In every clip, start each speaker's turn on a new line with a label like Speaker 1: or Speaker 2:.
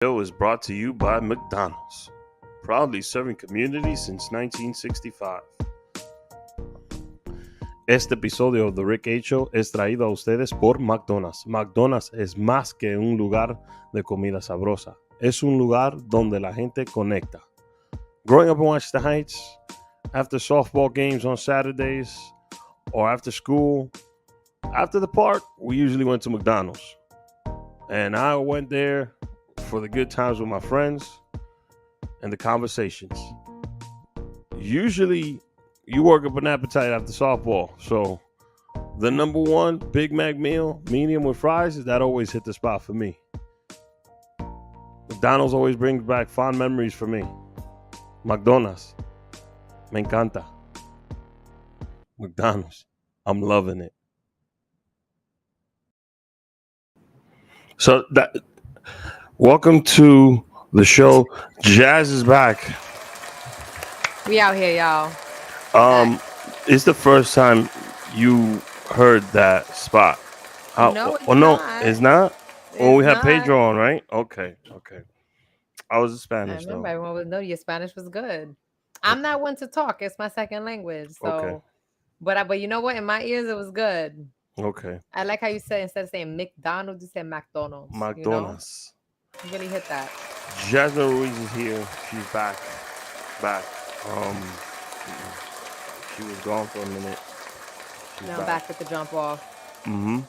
Speaker 1: Show is brought to you by McDonald's, proudly serving communities since 1965. Este episodio de TheRickHShow es traído a ustedes por McDonald's. McDonald's es más que un lugar de comida sabrosa. Es un lugar donde la gente conecta. Growing up in Washington Heights, after softball games on Saturdays, or after school, after the park, we usually went to McDonald's. And I went there for the good times with my friends and the conversations. Usually, you work up an appetite after softball. So, the number one Big Mac meal, medium with fries, that always hit the spot for me. McDonald's always brings back fond memories for me. McDonald's. Me encanta. McDonald's. I'm loving it. So welcome to the show. Jazz is back.
Speaker 2: We out here, y'all.
Speaker 1: It's the first time you heard that spot.
Speaker 2: No, it's
Speaker 1: no,
Speaker 2: not.
Speaker 1: it's not.
Speaker 2: It's
Speaker 1: We had
Speaker 2: not.
Speaker 1: Pedro on, right? Okay. I was
Speaker 2: I
Speaker 1: Spanish
Speaker 2: remember
Speaker 1: though.
Speaker 2: everyone would know your Spanish was good. I'm not one to talk. It's my second language. So,
Speaker 1: Okay.
Speaker 2: but you know what? In my ears, it was good.
Speaker 1: Okay.
Speaker 2: I like how you said instead of saying McDonald's, you said McDonald's.
Speaker 1: McDonald's.
Speaker 2: You really hit that.
Speaker 1: Jasmine Ruiz is here. She's back. She was gone for a minute. She's
Speaker 2: Now I'm back with the jump off.
Speaker 1: Mm-hmm.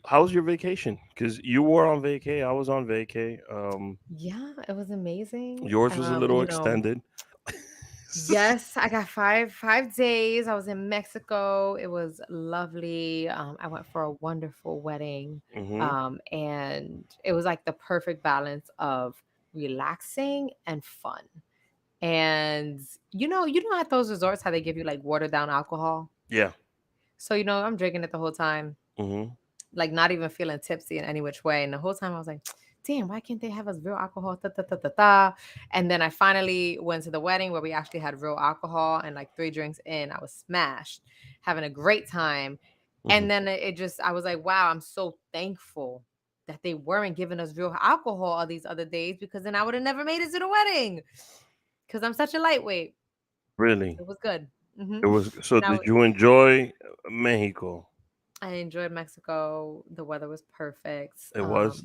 Speaker 1: How was your vacation? Because you were on vacay, I was on vacay.
Speaker 2: Yeah, it was amazing.
Speaker 1: Yours was a little extended.
Speaker 2: Yes, I got five days. I was in Mexico. It was lovely. I went for a wonderful wedding.
Speaker 1: Mm-hmm.
Speaker 2: And it was like the perfect balance of relaxing and fun. And you know at those resorts how they give you like watered down alcohol.
Speaker 1: Yeah.
Speaker 2: So I'm drinking it the whole time,
Speaker 1: Mm-hmm.
Speaker 2: like not even feeling tipsy in any which way. And the whole time I was like, damn, why can't they have us real alcohol? Ta, ta, ta, ta, ta. And then I finally went to the wedding where we actually had real alcohol, and like 3 drinks in, I was smashed, having a great time.
Speaker 1: Mm-hmm.
Speaker 2: And then I was like, wow, I'm so thankful that they weren't giving us real alcohol all these other days, because then I would have never made it to the wedding because I'm such a lightweight.
Speaker 1: Really?
Speaker 2: It was good.
Speaker 1: It was. So,
Speaker 2: Now,
Speaker 1: did you enjoy Mexico?
Speaker 2: I enjoyed Mexico. The weather was perfect.
Speaker 1: It was.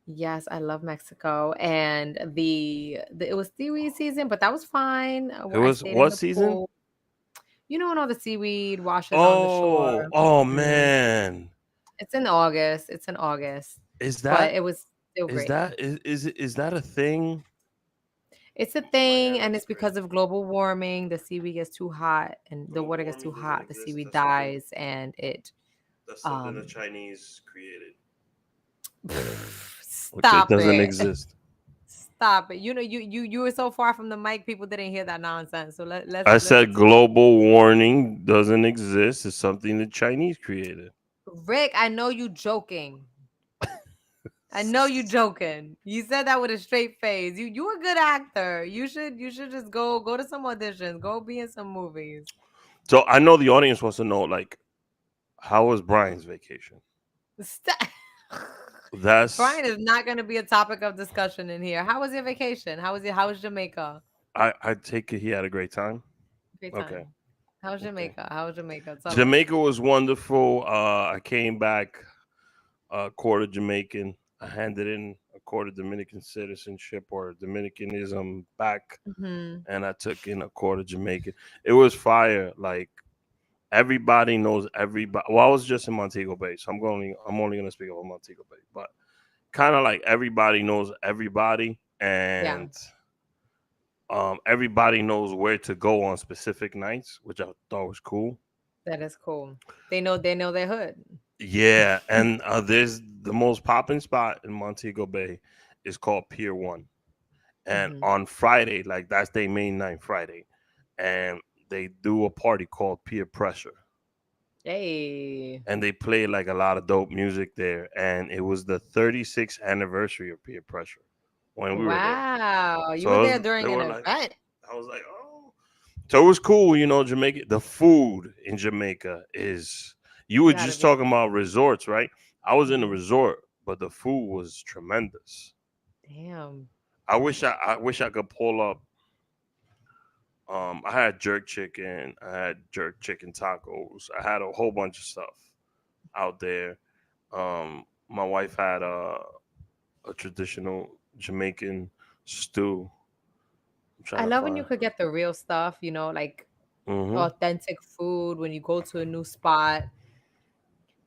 Speaker 2: Yes, I love Mexico, and it was seaweed season, but that was fine.
Speaker 1: It
Speaker 2: I
Speaker 1: was
Speaker 2: stayed in
Speaker 1: what
Speaker 2: the
Speaker 1: season?
Speaker 2: pool. When all the seaweed washes on the shore.
Speaker 1: Oh man!
Speaker 2: It's in August. It's in August.
Speaker 1: Is
Speaker 2: But
Speaker 1: that
Speaker 2: it was still great.
Speaker 1: is that a thing?
Speaker 2: It's a thing, and it's because of global warming. The seaweed gets too hot, and the water gets too hot. The seaweed dies, and it.
Speaker 1: That's something the Chinese created.
Speaker 2: Stop
Speaker 1: it doesn't
Speaker 2: it.
Speaker 1: exist.
Speaker 2: Stop it. You were so far from the mic, people didn't hear that nonsense. So let's
Speaker 1: I said global warming doesn't exist. It's something the Chinese created.
Speaker 2: Rick, I know you joking. I know you joking. You said that with a straight face. You a good actor. You should just go to some auditions. Go be in some movies.
Speaker 1: So I know the audience wants to know, like, how was Brian's vacation?
Speaker 2: Brian is not going to be a topic of discussion in here. How was your vacation? How was Jamaica?
Speaker 1: I take it he had a great time.
Speaker 2: Great time. Okay. How was Jamaica?
Speaker 1: Okay.
Speaker 2: How was Jamaica?
Speaker 1: Jamaica was wonderful. I came back a quarter Jamaican. I handed in a quarter Dominican citizenship or Dominicanism back, and I took in a quarter Jamaican. It was fire. Like, everybody knows everybody. Well, I was just in Montego Bay, so I'm only gonna speak about Montego Bay, but kind of like everybody knows everybody, and everybody knows where to go on specific nights, which I thought was cool.
Speaker 2: That is cool. They know their hood.
Speaker 1: Yeah, and there's the most popping spot in Montego Bay is called Pier 1. And on Friday, like that's their main night, Friday, and they do a party called Peer Pressure.
Speaker 2: Hey.
Speaker 1: And they play like a lot of dope music there, and it was the 36th anniversary of Peer Pressure when we were there.
Speaker 2: Wow, you were there during an event.
Speaker 1: I was like, oh. So it was cool, Jamaica. The food in Jamaica is. You were just talking about resorts, right? I was in a resort, but the food was tremendous.
Speaker 2: Damn.
Speaker 1: I wish I could pull up. I had jerk chicken. I had jerk chicken tacos. I had a whole bunch of stuff out there. My wife had a traditional Jamaican stew. I'm
Speaker 2: I
Speaker 1: trying to
Speaker 2: love when you
Speaker 1: find.
Speaker 2: could get the real stuff, like
Speaker 1: Hmm.
Speaker 2: authentic food when you go to a new spot.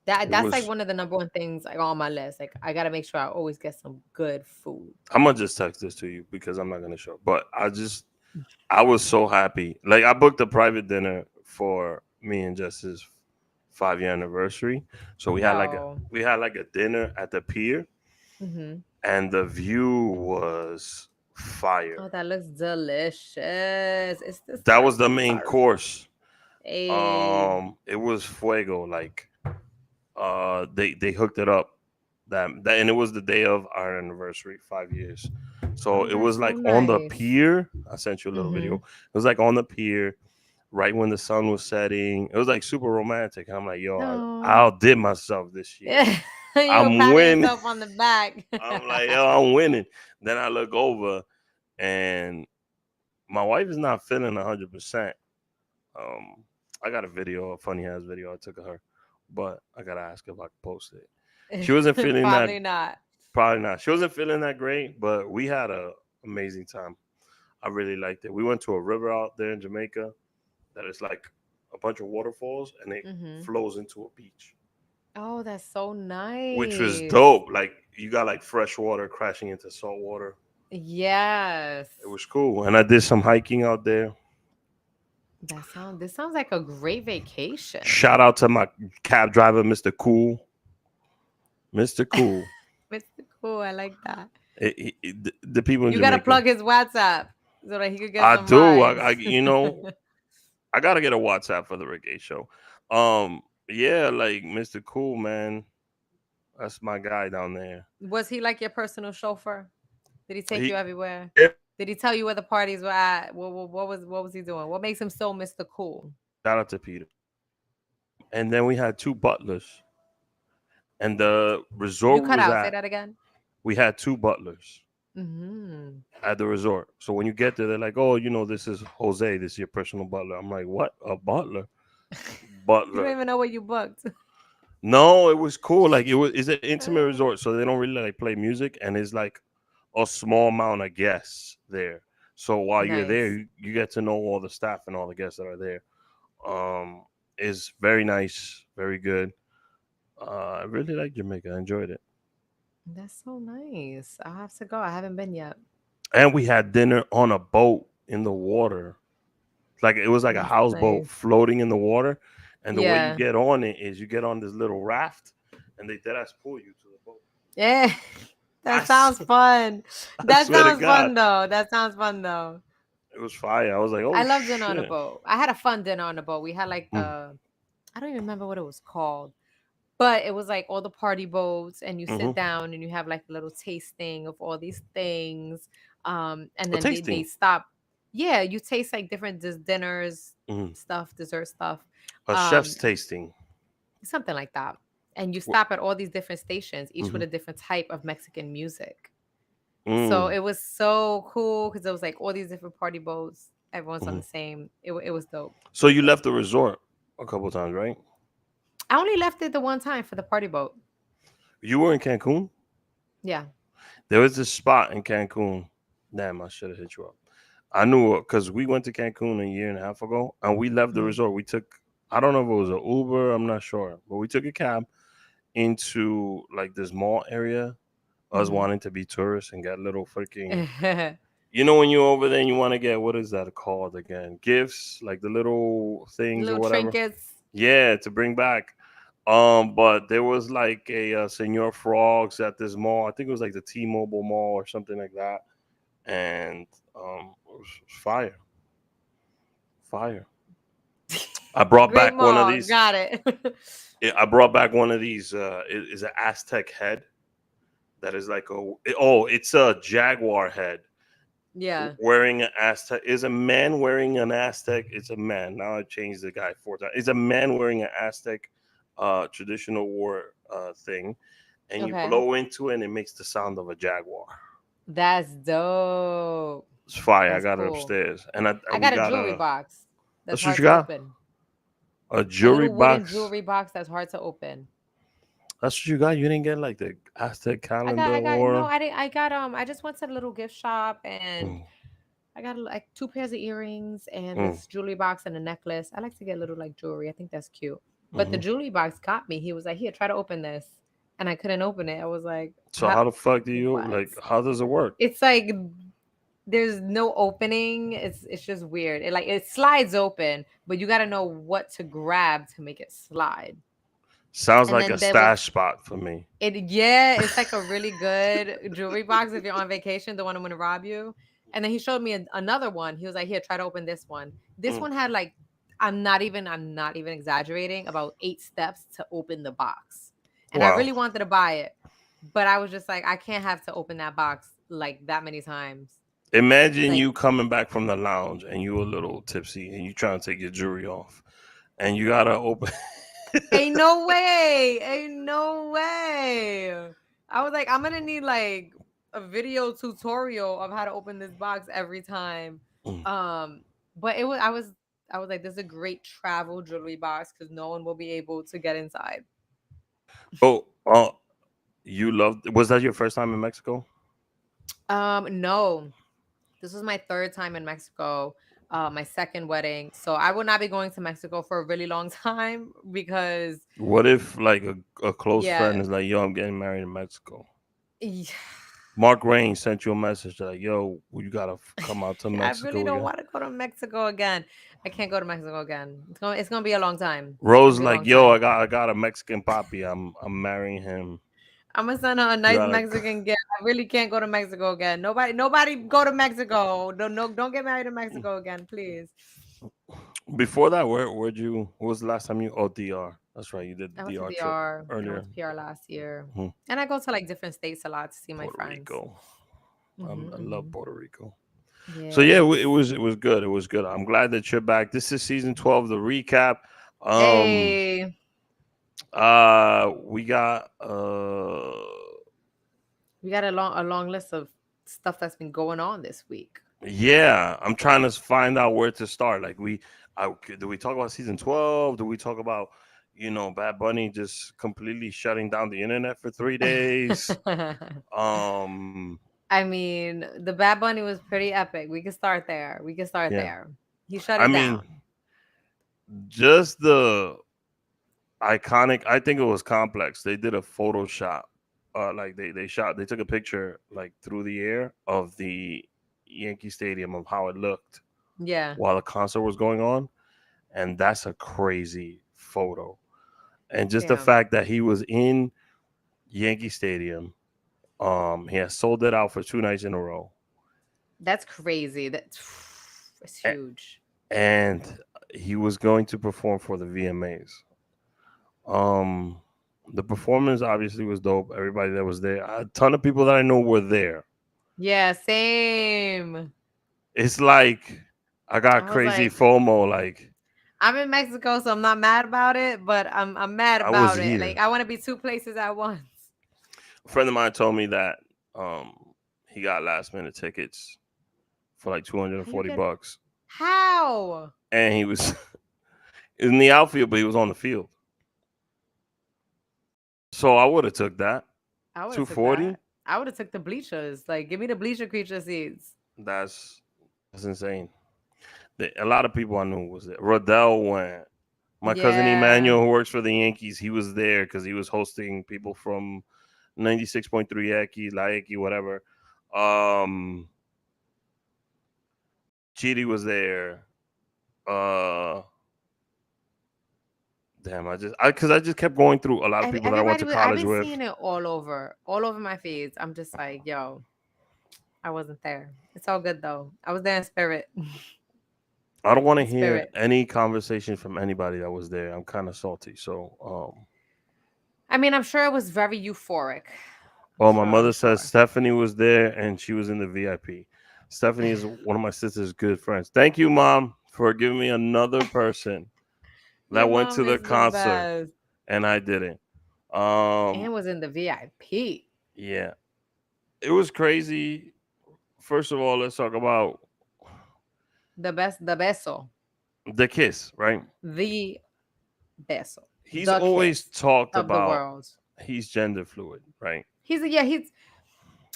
Speaker 2: That
Speaker 1: It
Speaker 2: that's like
Speaker 1: was.
Speaker 2: one of the number one things like on my list. Like I gotta make sure I always get some good food.
Speaker 1: I'm gonna just text this to you because I'm not gonna show. But I was so happy. Like I booked a private dinner for me and Jess's 5 year anniversary. So
Speaker 2: No.
Speaker 1: we had like a dinner at the pier,
Speaker 2: Hmm.
Speaker 1: and the view was
Speaker 2: Oh,
Speaker 1: fire.
Speaker 2: that looks delicious. It's the
Speaker 1: That
Speaker 2: surf
Speaker 1: was the
Speaker 2: and
Speaker 1: main
Speaker 2: turf.
Speaker 1: course.
Speaker 2: Hey.
Speaker 1: It was fuego. Like they hooked it up that and it was the day of our anniversary, 5 years. So
Speaker 2: Oh,
Speaker 1: it
Speaker 2: that's
Speaker 1: was
Speaker 2: so
Speaker 1: like on the
Speaker 2: nice.
Speaker 1: pier. I sent you a little video.
Speaker 2: Hmm.
Speaker 1: It was like on the pier right when the sun was setting. It was like super romantic. And I'm like, yo, I
Speaker 2: No.
Speaker 1: outdid myself this year.
Speaker 2: Yeah. You were
Speaker 1: I'm
Speaker 2: patting
Speaker 1: winning.
Speaker 2: yourself on the back.
Speaker 1: I'm like, yo, I'm winning. Then I look over and my wife is not feeling 100%. Um, I got a video, a funny ass video I took of her, but I gotta ask her if I can post it. She wasn't feeling that.
Speaker 2: Probably not.
Speaker 1: Probably not. She wasn't feeling that great, but we had a amazing time. I really liked it. We went to a river out there in Jamaica that is like a bunch of waterfalls, and it
Speaker 2: Hmm.
Speaker 1: flows into a beach,
Speaker 2: Oh, that's so
Speaker 1: which was
Speaker 2: nice.
Speaker 1: dope. Like you got like fresh water crashing into salt water.
Speaker 2: Yes.
Speaker 1: It was cool, and I did some hiking out there.
Speaker 2: This sounds like a great vacation.
Speaker 1: Shout out to my cab driver, Mr. Cool. Mr. Cool.
Speaker 2: Mr. Cool, I like that.
Speaker 1: The people in
Speaker 2: You gotta
Speaker 1: Jamaica.
Speaker 2: plug his WhatsApp so that he could get
Speaker 1: I
Speaker 2: some
Speaker 1: do.
Speaker 2: rides.
Speaker 1: I gotta get a WhatsApp for the Rick A show. Yeah, like Mr. Cool, man. That's my guy down there.
Speaker 2: Was he like your personal chauffeur? Did he take you
Speaker 1: He
Speaker 2: everywhere?
Speaker 1: yeah,
Speaker 2: Did he tell you where the parties were at? What was he doing? What makes him so Mr. Cool?
Speaker 1: shout out to Peter. And then we had two butlers, and the
Speaker 2: You
Speaker 1: resort we
Speaker 2: cut
Speaker 1: was
Speaker 2: out. Say
Speaker 1: at.
Speaker 2: that again.
Speaker 1: We had two butlers
Speaker 2: Hmm.
Speaker 1: at the resort. So when you get there, they're like, "Oh, this is Jose. This is your personal butler." I'm like, "What? A butler?
Speaker 2: You don't
Speaker 1: Butler?"
Speaker 2: even know what you booked.
Speaker 1: No, it was cool. Like it's an intimate resort, so they don't really like play music, and it's like a small amount of guests there. So while you're there,
Speaker 2: Nice.
Speaker 1: you get to know all the staff and all the guests that are there. Is very nice, very good. I really like Jamaica. I enjoyed it,
Speaker 2: That's so nice. I'll have to go. I haven't been yet.
Speaker 1: and we had dinner on a boat in the water. Like it was like a
Speaker 2: That's
Speaker 1: houseboat
Speaker 2: nice.
Speaker 1: floating in the water, and the way you
Speaker 2: Yeah.
Speaker 1: get on it is you get on this little raft, and they dead ass pull you to the boat.
Speaker 2: Yeah.
Speaker 1: I,
Speaker 2: That sounds fun.
Speaker 1: I
Speaker 2: That
Speaker 1: swear to
Speaker 2: sounds
Speaker 1: God,
Speaker 2: fun though. That sounds fun though.
Speaker 1: it was fire. I was like,
Speaker 2: I
Speaker 1: oh
Speaker 2: love dinner on a
Speaker 1: shit.
Speaker 2: boat. I had a fun dinner on a boat. We had like
Speaker 1: Mm,
Speaker 2: I don't even remember what it was called, but it was like all the party boats, and you sit
Speaker 1: mm-hmm.
Speaker 2: down and you have like a little tasting of all these things. And
Speaker 1: A
Speaker 2: then they
Speaker 1: tasting,
Speaker 2: stop. Yeah, you taste like different dinners,
Speaker 1: mm,
Speaker 2: stuff, dessert stuff,
Speaker 1: a chef's
Speaker 2: um,
Speaker 1: tasting.
Speaker 2: something like that. And you
Speaker 1: Wh-
Speaker 2: stop at all these different stations, each with
Speaker 1: mhm.
Speaker 2: a different type of Mexican music. So
Speaker 1: Mm,
Speaker 2: it was so cool because it was like all these different party boats. Everyone's on
Speaker 1: mhm.
Speaker 2: the same. It was dope.
Speaker 1: So you left the resort a couple times, right?
Speaker 2: I only left it the one time for the party boat.
Speaker 1: You were in Cancun.
Speaker 2: Yeah.
Speaker 1: There was this spot in Cancun. Damn, I should have hit you up. I knew it because we went to Cancun a year and a half ago, and we left the
Speaker 2: Mhm.
Speaker 1: resort. We took, I don't know if it was an Uber, I'm not sure, but we took a cab into like this mall area. Us
Speaker 2: Mhm.
Speaker 1: wanting to be tourists and get little freaking, when you're over there and you want to get, what is that called again? Gifts, like the little things or
Speaker 2: Little
Speaker 1: whatever.
Speaker 2: trinkets.
Speaker 1: Yeah, to bring back. But there was like a Senor Frogs at this mall. I think it was like the T-Mobile Mall or something like that, and it was fire, fire. I brought
Speaker 2: Great
Speaker 1: back one of
Speaker 2: mall.
Speaker 1: these.
Speaker 2: Got it.
Speaker 1: I brought back one of these. It is an Aztec head that is like it's a jaguar head
Speaker 2: Yeah.
Speaker 1: wearing an Aztec. Is a man wearing an Aztec? It's a man. Now I changed the guy 4 times. It's a man wearing an Aztec traditional war thing, and you
Speaker 2: Okay.
Speaker 1: blow into it, and it makes the sound of a jaguar.
Speaker 2: That's dope.
Speaker 1: It's fire. I
Speaker 2: That's
Speaker 1: got it
Speaker 2: cool.
Speaker 1: upstairs, and
Speaker 2: I
Speaker 1: we
Speaker 2: got a
Speaker 1: got
Speaker 2: jewelry
Speaker 1: a.
Speaker 2: box that's
Speaker 1: That's what
Speaker 2: hard
Speaker 1: you
Speaker 2: to
Speaker 1: got.
Speaker 2: open.
Speaker 1: A
Speaker 2: A
Speaker 1: jewelry
Speaker 2: little wooden
Speaker 1: box.
Speaker 2: jewelry box that's hard to open.
Speaker 1: That's what you got. You didn't get like the Aztec calendar
Speaker 2: No,
Speaker 1: or.
Speaker 2: I didn't. I just went to the little gift shop and
Speaker 1: Mm,
Speaker 2: I got like two pairs of earrings and
Speaker 1: mm,
Speaker 2: this jewelry box and a necklace. I like to get little like jewelry. I think that's cute. But the
Speaker 1: mm-hmm.
Speaker 2: jewelry box got me. He was like, "Here, try to open this," and I couldn't open it. I was like,
Speaker 1: So
Speaker 2: "How?
Speaker 1: how the fuck do you
Speaker 2: What?"
Speaker 1: like? How does it work?
Speaker 2: It's like there's no opening. It's just weird. It slides open, but you got to know what to grab to make it slide.
Speaker 1: Sounds
Speaker 2: And
Speaker 1: like a
Speaker 2: then there was
Speaker 1: stash spot for me.
Speaker 2: it's like a really good jewelry box if you're on vacation, the one I'm gonna rob you. And then he showed me another one. He was like, "Here, try to open this one." This
Speaker 1: Mm,
Speaker 2: one had like I'm not even exaggerating, about 8 steps to open the box. And I
Speaker 1: wow.
Speaker 2: really wanted to buy it, but I was just like, I can't have to open that box like that many times.
Speaker 1: Imagine
Speaker 2: Like,
Speaker 1: you coming back from the lounge and you a little tipsy and you trying to take your jewelry off and you gotta open.
Speaker 2: ain't no way, ain't no way. I was like, I'm gonna need like a video tutorial of how to open this box every time.
Speaker 1: Mm.
Speaker 2: Um, but I was like, this is a great travel jewelry box because no one will be able to get inside.
Speaker 1: Oh, you loved. Was that your first time in Mexico?
Speaker 2: No, this was my third time in Mexico. My second wedding, so I will not be going to Mexico for a really long time because,
Speaker 1: What if like a close
Speaker 2: yeah,
Speaker 1: friend is like, "Yo, I'm getting married in Mexico." Mark Rain sent you a message like, "Yo, you gotta come out to
Speaker 2: I really
Speaker 1: Mexico
Speaker 2: don't
Speaker 1: again."
Speaker 2: want to go to Mexico again. I can't go to Mexico again. It's gonna be a long time. It's
Speaker 1: Rose
Speaker 2: gonna be a
Speaker 1: like,
Speaker 2: long
Speaker 1: "Yo,
Speaker 2: time.
Speaker 1: I got a Mexican poppy. I'm marrying him.
Speaker 2: I'm gonna send her a
Speaker 1: You
Speaker 2: nice
Speaker 1: gotta."
Speaker 2: Mexican gift. I really can't go to Mexico again. Nobody go to Mexico. Don't get married in Mexico again, please.
Speaker 1: Before that, where'd you? What was the last time you? Oh, DR. That's right. You did
Speaker 2: I
Speaker 1: the
Speaker 2: went to
Speaker 1: DR trip
Speaker 2: DR. I went
Speaker 1: earlier.
Speaker 2: to PR last year,
Speaker 1: Mhm.
Speaker 2: and I go to like different states a lot to see my
Speaker 1: Puerto
Speaker 2: friends.
Speaker 1: Rico. I love
Speaker 2: Hmm.
Speaker 1: Puerto Rico. So yeah,
Speaker 2: Yes.
Speaker 1: it was good. It was good. I'm glad that you're back. This is season 12, the recap. Um,
Speaker 2: Hey,
Speaker 1: we got
Speaker 2: we got a long list of stuff that's been going on this week.
Speaker 1: yeah. I'm trying to find out where to start. Like do we talk about season 12? Do we talk about Bad Bunny just completely shutting down the internet for 3 days? Um,
Speaker 2: I mean, the Bad Bunny was pretty epic. We can start there. We can start
Speaker 1: yeah.
Speaker 2: there. He shut
Speaker 1: I
Speaker 2: it
Speaker 1: mean,
Speaker 2: down.
Speaker 1: just the iconic. I think it was Complex. They did a Photoshop. Like they took a picture like through the air of the Yankee Stadium of how it looked
Speaker 2: Yeah.
Speaker 1: while the concert was going on, and that's a crazy photo. And just the
Speaker 2: Damn.
Speaker 1: fact that he was in Yankee Stadium, he has sold it out for 2 nights in a row,
Speaker 2: That's crazy. That's it's
Speaker 1: A-
Speaker 2: huge.
Speaker 1: and he was going to perform for the VMAs. Um, the performance obviously was dope. Everybody that was there, a ton of people that I know were there.
Speaker 2: Yeah, same.
Speaker 1: It's like I got
Speaker 2: I was
Speaker 1: crazy
Speaker 2: like,
Speaker 1: FOMO. Like
Speaker 2: I'm in Mexico, so I'm not mad about it, but I'm mad
Speaker 1: I was
Speaker 2: about it. Like
Speaker 1: here.
Speaker 2: I want to be two places at once.
Speaker 1: A friend of mine told me that um, he got last minute tickets for like two hundred and
Speaker 2: How you
Speaker 1: forty
Speaker 2: get
Speaker 1: bucks,
Speaker 2: how?
Speaker 1: and he was in the outfield, but he was on the field. So I would have took that
Speaker 2: I would have took
Speaker 1: 240.
Speaker 2: that. I would have took the bleachers. Like, give me the bleacher creature seats.
Speaker 1: That's insane. A lot of people I knew was there. Rodell went. My cousin
Speaker 2: Yeah.
Speaker 1: Emmanuel, who works for the Yankees, he was there because he was hosting people from 96.3 Yaki, La Yaki, whatever. Um, Chidi was there. Uh, damn, I just kept going through a lot of people that I went
Speaker 2: Everybody
Speaker 1: to
Speaker 2: was. I've
Speaker 1: college
Speaker 2: been
Speaker 1: with.
Speaker 2: seeing it all over my feeds. I'm just like, yo, I wasn't there. It's all good though. I was there in spirit.
Speaker 1: I don't want to
Speaker 2: In
Speaker 1: hear
Speaker 2: spirit.
Speaker 1: any conversation from anybody that was there. I'm kind of salty. So,
Speaker 2: I mean, I'm sure it was very euphoric. I'm
Speaker 1: well, my
Speaker 2: sure. I'm
Speaker 1: mother says
Speaker 2: sure.
Speaker 1: Stephanie was there and she was in the VIP. Stephanie is one of my sister's good friends. Thank you, Mom, for giving me another person
Speaker 2: Your
Speaker 1: that went to
Speaker 2: mom
Speaker 1: the
Speaker 2: is the
Speaker 1: concert
Speaker 2: best.
Speaker 1: and I didn't. Um,
Speaker 2: And was in the VIP.
Speaker 1: yeah, it was crazy. First of all, let's talk about
Speaker 2: The beso.
Speaker 1: the kiss, right?
Speaker 2: The beso.
Speaker 1: He's
Speaker 2: The
Speaker 1: always
Speaker 2: kiss
Speaker 1: talked
Speaker 2: of the
Speaker 1: about
Speaker 2: world.
Speaker 1: he's gender fluid, right?
Speaker 2: He's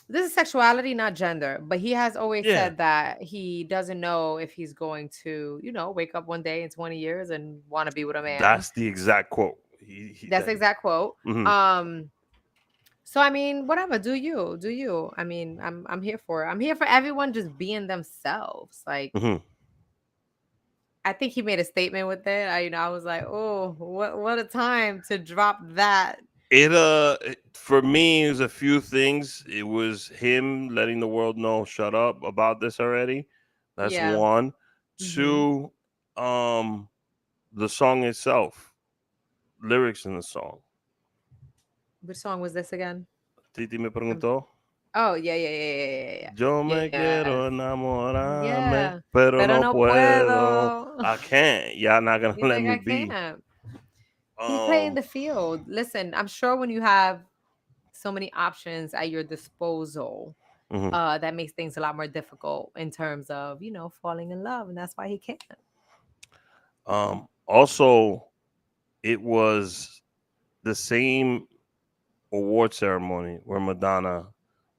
Speaker 2: this is sexuality, not gender, but he has always
Speaker 1: Yeah,
Speaker 2: said that he doesn't know if he's going to, wake up one day in 20 years and want to be with a man.
Speaker 1: that's the exact quote.
Speaker 2: That's the exact quote.
Speaker 1: Mhm.
Speaker 2: So I mean, whatever, do you? Do you? I mean, I'm here for it. I'm here for everyone just being themselves. Like
Speaker 1: Mhm.
Speaker 2: I think he made a statement with it. I was like, "Oh, what a time to drop that."
Speaker 1: For me, it was a few things. It was him letting the world know, shut up about this already. That's
Speaker 2: Yeah.
Speaker 1: one.
Speaker 2: Mhm.
Speaker 1: Two, um, the song itself, lyrics in the song.
Speaker 2: Which song was this again?
Speaker 1: Titi me
Speaker 2: I'm
Speaker 1: preguntó.
Speaker 2: Oh, yeah, yeah, yeah, yeah, yeah,
Speaker 1: Yo
Speaker 2: yeah.
Speaker 1: me quiero enamorarme,
Speaker 2: Yeah.
Speaker 1: pero
Speaker 2: Pero
Speaker 1: no
Speaker 2: no
Speaker 1: puedo.
Speaker 2: puedo.
Speaker 1: I can't. Y'all not gonna
Speaker 2: He's
Speaker 1: let
Speaker 2: like,
Speaker 1: me
Speaker 2: I
Speaker 1: be.
Speaker 2: can't. He's playing
Speaker 1: Um,
Speaker 2: the field. Listen, I'm sure when you have so many options at your disposal,
Speaker 1: mhm.
Speaker 2: that makes things a lot more difficult in terms of, falling in love. And that's why he can't.
Speaker 1: Also, it was the same award ceremony where Madonna,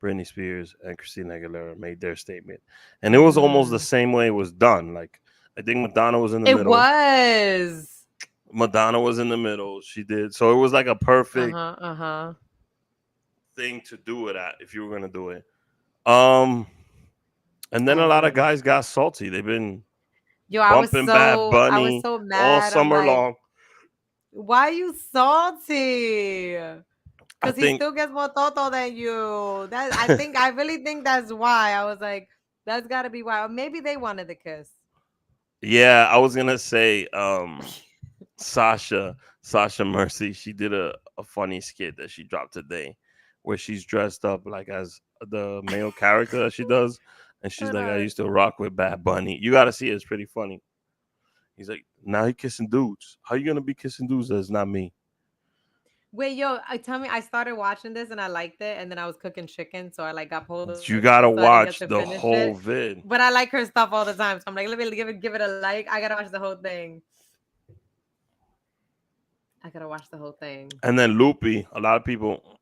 Speaker 1: Britney Spears, and Christina Aguilera made their statement, and it was almost the
Speaker 2: Mm.
Speaker 1: same way it was done. Like I think Madonna was in the
Speaker 2: It
Speaker 1: middle.
Speaker 2: was.
Speaker 1: Madonna was in the middle. She did so. It was like a perfect
Speaker 2: Uh-huh. Uh-huh.
Speaker 1: thing to do it at if you were gonna do it. Um, and then
Speaker 2: I
Speaker 1: a lot of
Speaker 2: agree.
Speaker 1: guys got salty. They've been
Speaker 2: Yo,
Speaker 1: bumping Bad
Speaker 2: I was
Speaker 1: Bunny
Speaker 2: so
Speaker 1: all
Speaker 2: mad. I'm
Speaker 1: summer
Speaker 2: like,
Speaker 1: long.
Speaker 2: why you salty?
Speaker 1: I
Speaker 2: Because he
Speaker 1: think,
Speaker 2: still gets more toto than you. I really think that's why. I was like, that's gotta be why. Or maybe they wanted the kiss.
Speaker 1: yeah, I was gonna say, Sasha Mercy, she did a funny skit that she dropped today where she's dressed up like as the male character that she does. And she's
Speaker 2: Hold
Speaker 1: like, I
Speaker 2: on.
Speaker 1: used to rock with Bad Bunny. You gotta see it, it's pretty funny. He's like, now he kissing dudes. How you gonna be kissing dudes that's not me?
Speaker 2: Wait, yo, tell me, I started watching this and I liked it, and then I was cooking chicken, so I like got pulled
Speaker 1: You
Speaker 2: asleep,
Speaker 1: gotta
Speaker 2: so I didn't get
Speaker 1: watch
Speaker 2: to
Speaker 1: the
Speaker 2: finish it.
Speaker 1: whole vid.
Speaker 2: But I like her stuff all the time, so I'm like, let me give it a like. I gotta watch the whole thing. I gotta watch the whole thing.
Speaker 1: And then Loopy, a lot of people,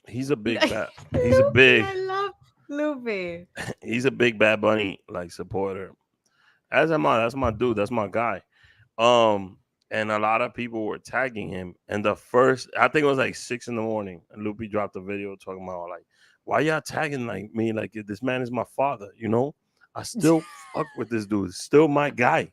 Speaker 1: he's a big bad he's a
Speaker 2: Loopy,
Speaker 1: big
Speaker 2: I love Loopy.
Speaker 1: he's a big Bad Bunny like supporter. As am I. That's my dude. That's my guy. Um, and a lot of people were tagging him. And the first, I think it was like 6 in the morning, and Loopy dropped a video talking about like, why y'all tagging like me? Like this man is my father. You know, I still fuck with this dude. Still my guy.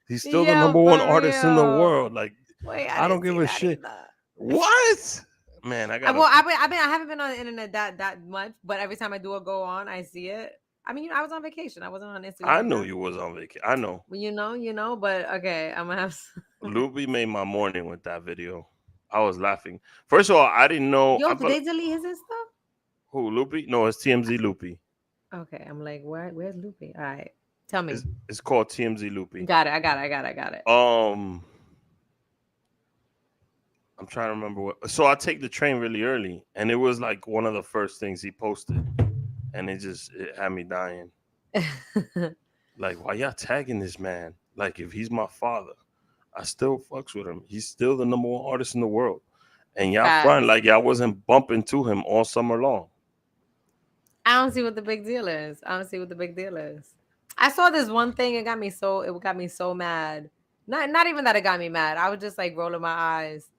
Speaker 1: He's still the
Speaker 2: Yo,
Speaker 1: number one
Speaker 2: for
Speaker 1: artist in the
Speaker 2: real.
Speaker 1: world. Like
Speaker 2: Wait, I
Speaker 1: I don't
Speaker 2: didn't
Speaker 1: give
Speaker 2: see
Speaker 1: a
Speaker 2: that
Speaker 1: shit.
Speaker 2: either.
Speaker 1: What? Man, I
Speaker 2: I
Speaker 1: gotta.
Speaker 2: well, I haven't been on the internet that much, but every time I do a go on, I see it. I mean, I was on vacation. I wasn't on Instagram
Speaker 1: I
Speaker 2: like
Speaker 1: know
Speaker 2: that.
Speaker 1: you was on vacation. I know.
Speaker 2: Well, but okay, I'm gonna have.
Speaker 1: Loopy made my morning with that video. I was laughing. First of all, I didn't know.
Speaker 2: Yo,
Speaker 1: I
Speaker 2: did
Speaker 1: felt
Speaker 2: they delete his Insta?
Speaker 1: who Loopy? No, it's TMZ Loopy.
Speaker 2: Okay, I'm like, where's Loopy? All right, tell me.
Speaker 1: It's called TMZ Loopy.
Speaker 2: Got it. I got it.
Speaker 1: Um, I'm trying to remember what. So I take the train really early, and it was like one of the first things he posted, and it had me dying. Like, why y'all tagging this man? Like, if he's my father, I still fucks with him. He's still the number one artist in the world, and y'all front
Speaker 2: Facts.
Speaker 1: like y'all wasn't bumping to him all summer long.
Speaker 2: I don't see what the big deal is. I don't see what the big deal is. I saw this one thing. It got me so mad. Not even that it got me mad. I was just like rolling my eyes.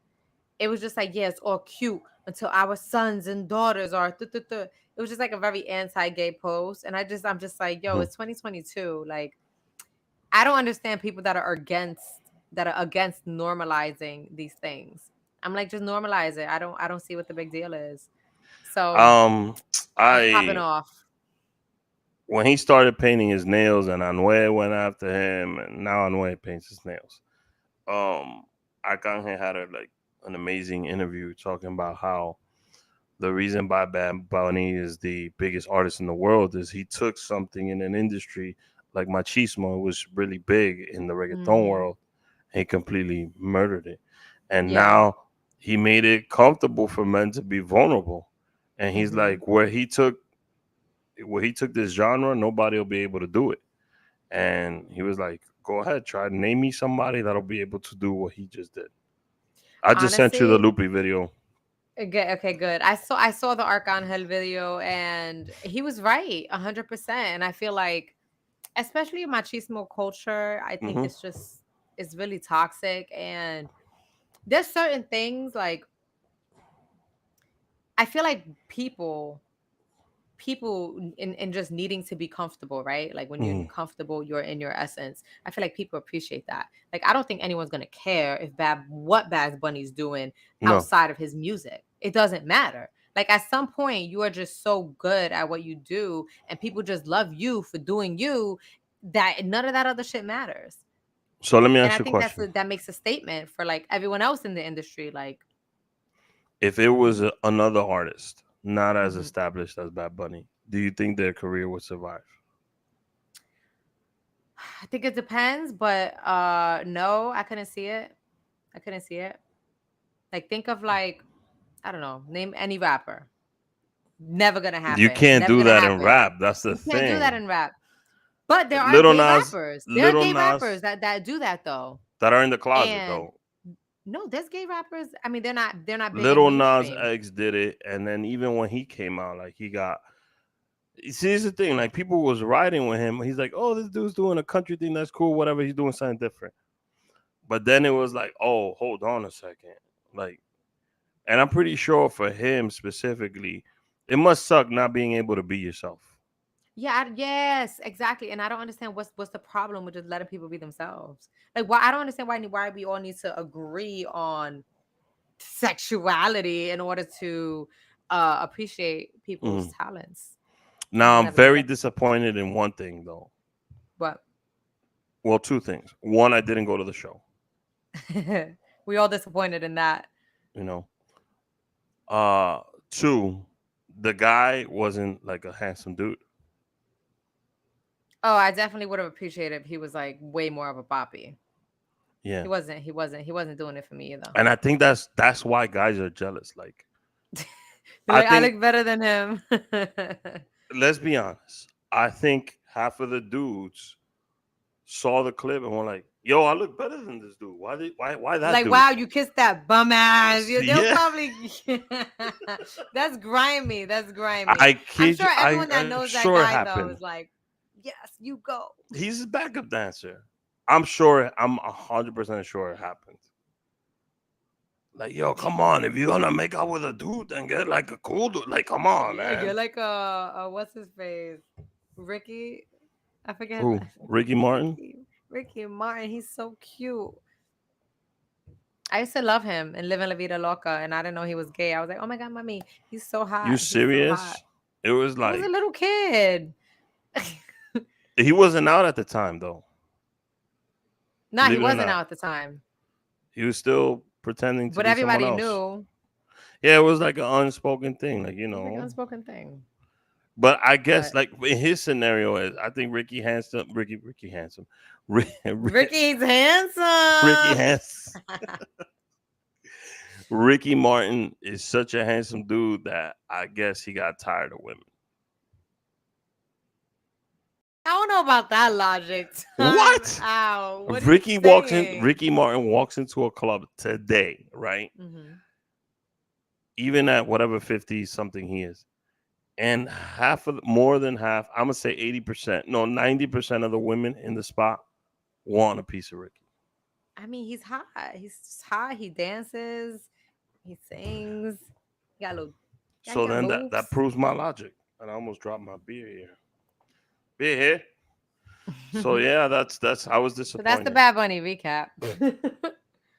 Speaker 2: It was just like, yeah, it's all cute until our sons and daughters are. It was just like a very anti-gay post, and I'm just like, yo,
Speaker 1: Mhm.
Speaker 2: it's 2022. Like, I don't understand people that are against normalizing these things. I'm like, just normalize it. I don't see what the big deal is. So
Speaker 1: Um,
Speaker 2: I was popping
Speaker 1: I
Speaker 2: off.
Speaker 1: when he started painting his nails, and Anuel went after him, and now Anuel paints his nails. Arcangel had an amazing interview talking about how the reason why Bad Bunny is the biggest artist in the world is he took something in an industry like machismo was really big in the reggaeton
Speaker 2: Hmm.
Speaker 1: world. He completely murdered it, and
Speaker 2: Yeah.
Speaker 1: now he made it comfortable for men to be vulnerable. And he's like, where he took this genre, nobody will be able to do it. And he was like, go ahead, try to name me somebody that'll be able to do what he just did. I just sent you the
Speaker 2: Honestly,
Speaker 1: Loopy video.
Speaker 2: okay, good. I saw the Arcangel video, and he was right 100%. And I feel like, especially machismo culture, I think
Speaker 1: Hmm.
Speaker 2: it's really toxic. And there's certain things like, I feel like people in just needing to be comfortable, right? Like when you're
Speaker 1: Hmm.
Speaker 2: comfortable, you're in your essence. I feel like people appreciate that. Like, I don't think anyone's gonna care if what Bad Bunny's doing
Speaker 1: No.
Speaker 2: outside of his music. It doesn't matter. Like, at some point, you are just so good at what you do, and people just love you for doing you, that none of that other shit matters.
Speaker 1: So let me
Speaker 2: And
Speaker 1: ask
Speaker 2: I
Speaker 1: you a
Speaker 2: think
Speaker 1: question.
Speaker 2: that makes a statement for like everyone else in the industry. Like,
Speaker 1: If it was another artist, not as
Speaker 2: mhm.
Speaker 1: established as Bad Bunny, do you think their career would survive?
Speaker 2: I think it depends, but no, I couldn't see it. I couldn't see it. Like, think of, like, I don't know, name any rapper. Never gonna
Speaker 1: You
Speaker 2: happen.
Speaker 1: can't
Speaker 2: Never
Speaker 1: do
Speaker 2: gonna
Speaker 1: that in
Speaker 2: happen.
Speaker 1: rap. That's the
Speaker 2: You can't do that
Speaker 1: thing.
Speaker 2: in rap. But there are
Speaker 1: Little
Speaker 2: gay
Speaker 1: Nas,
Speaker 2: rappers. There are
Speaker 1: Little
Speaker 2: gay rappers
Speaker 1: Nas
Speaker 2: that do that though.
Speaker 1: that are in the closet
Speaker 2: And
Speaker 1: though.
Speaker 2: no, there's gay rappers. I mean, they're not big and
Speaker 1: Little Nas
Speaker 2: mainstream.
Speaker 1: X did it, and then even when he came out, like he got. See, here's the thing: like people was riding with him. He's like, "Oh, this dude's doing a country thing. That's cool. Whatever. He's doing something different." But then it was like, "Oh, hold on a second. Like, and I'm pretty sure for him specifically, it must suck not being able to be yourself.
Speaker 2: Yeah, yes, exactly. And I don't understand what's the problem with just letting people be themselves. Like, why I don't understand why we all need to agree on sexuality in order to appreciate people's
Speaker 1: Mhm.
Speaker 2: talents. I
Speaker 1: Now
Speaker 2: just
Speaker 1: I'm
Speaker 2: never
Speaker 1: very
Speaker 2: get
Speaker 1: disappointed in one thing though.
Speaker 2: what.
Speaker 1: Well, two things. One, I didn't go to the show.
Speaker 2: We all disappointed in that.
Speaker 1: You know. Uh, Two, the guy wasn't like a handsome dude.
Speaker 2: Oh, I definitely would have appreciated if he was like way more of a poppy.
Speaker 1: Yeah,
Speaker 2: He wasn't doing it for me either.
Speaker 1: and I think that's why guys are jealous. Like,
Speaker 2: They're
Speaker 1: I
Speaker 2: like, I
Speaker 1: think
Speaker 2: look better than him.
Speaker 1: let's be honest. I think half of the dudes saw the clip and were like, "Yo, I look better than this dude. Why that
Speaker 2: Like,
Speaker 1: dude?"
Speaker 2: wow, you kissed that bum ass. They'll
Speaker 1: Yeah,
Speaker 2: probably that's grimy. That's
Speaker 1: I
Speaker 2: grimy. I'm
Speaker 1: kid
Speaker 2: sure
Speaker 1: you.
Speaker 2: everyone that
Speaker 1: I'm
Speaker 2: knows that
Speaker 1: sure it
Speaker 2: guy though
Speaker 1: happened.
Speaker 2: is like, yes, you go.
Speaker 1: He's a backup dancer. I'm sure. I'm 100% sure it happened. Like, yo, come on. If you're gonna make out with a dude, then get like a cool dude. Like, come on,
Speaker 2: Yeah, you're
Speaker 1: man.
Speaker 2: like a what's his face? Ricky. I forget his
Speaker 1: Who? Ricky Martin?
Speaker 2: Ricky Martin. He's so cute. I used to love him in Living La Vida Loca, and I didn't know he was gay. I was like, oh my god, mommy, he's so
Speaker 1: You
Speaker 2: hot. He's so hot.
Speaker 1: serious? It was
Speaker 2: I was a
Speaker 1: like
Speaker 2: little kid.
Speaker 1: he wasn't out at the time though.
Speaker 2: Nah, he
Speaker 1: Believe it or
Speaker 2: wasn't
Speaker 1: not,
Speaker 2: out at the time,
Speaker 1: he was still pretending to
Speaker 2: but
Speaker 1: be someone
Speaker 2: everybody
Speaker 1: else.
Speaker 2: knew.
Speaker 1: Yeah, it was like an unspoken thing, like
Speaker 2: It was like an unspoken thing.
Speaker 1: But I guess
Speaker 2: But
Speaker 1: like in his scenario is, I think Ricky Handsome,
Speaker 2: Ricky's
Speaker 1: Ricky
Speaker 2: handsome.
Speaker 1: Handsome, Ricky Martin is such a handsome dude that I guess he got tired of women.
Speaker 2: I don't know about that logic. Time
Speaker 1: What?
Speaker 2: out. What are you saying?
Speaker 1: Ricky Martin walks into a club today, right?
Speaker 2: Hmm.
Speaker 1: Even at whatever 50 something he is. And more than half, I'm gonna say 80%, no, 90% of the women in the spot want a piece of Ricky.
Speaker 2: I mean, he's hot. He's just hot. He dances. He sings. He got little. He
Speaker 1: So
Speaker 2: got
Speaker 1: then that
Speaker 2: moves.
Speaker 1: proves my logic. And I almost dropped my beer here. Beer here. So yeah, that's I was
Speaker 2: So that's the
Speaker 1: disappointed.
Speaker 2: Bad Bunny recap.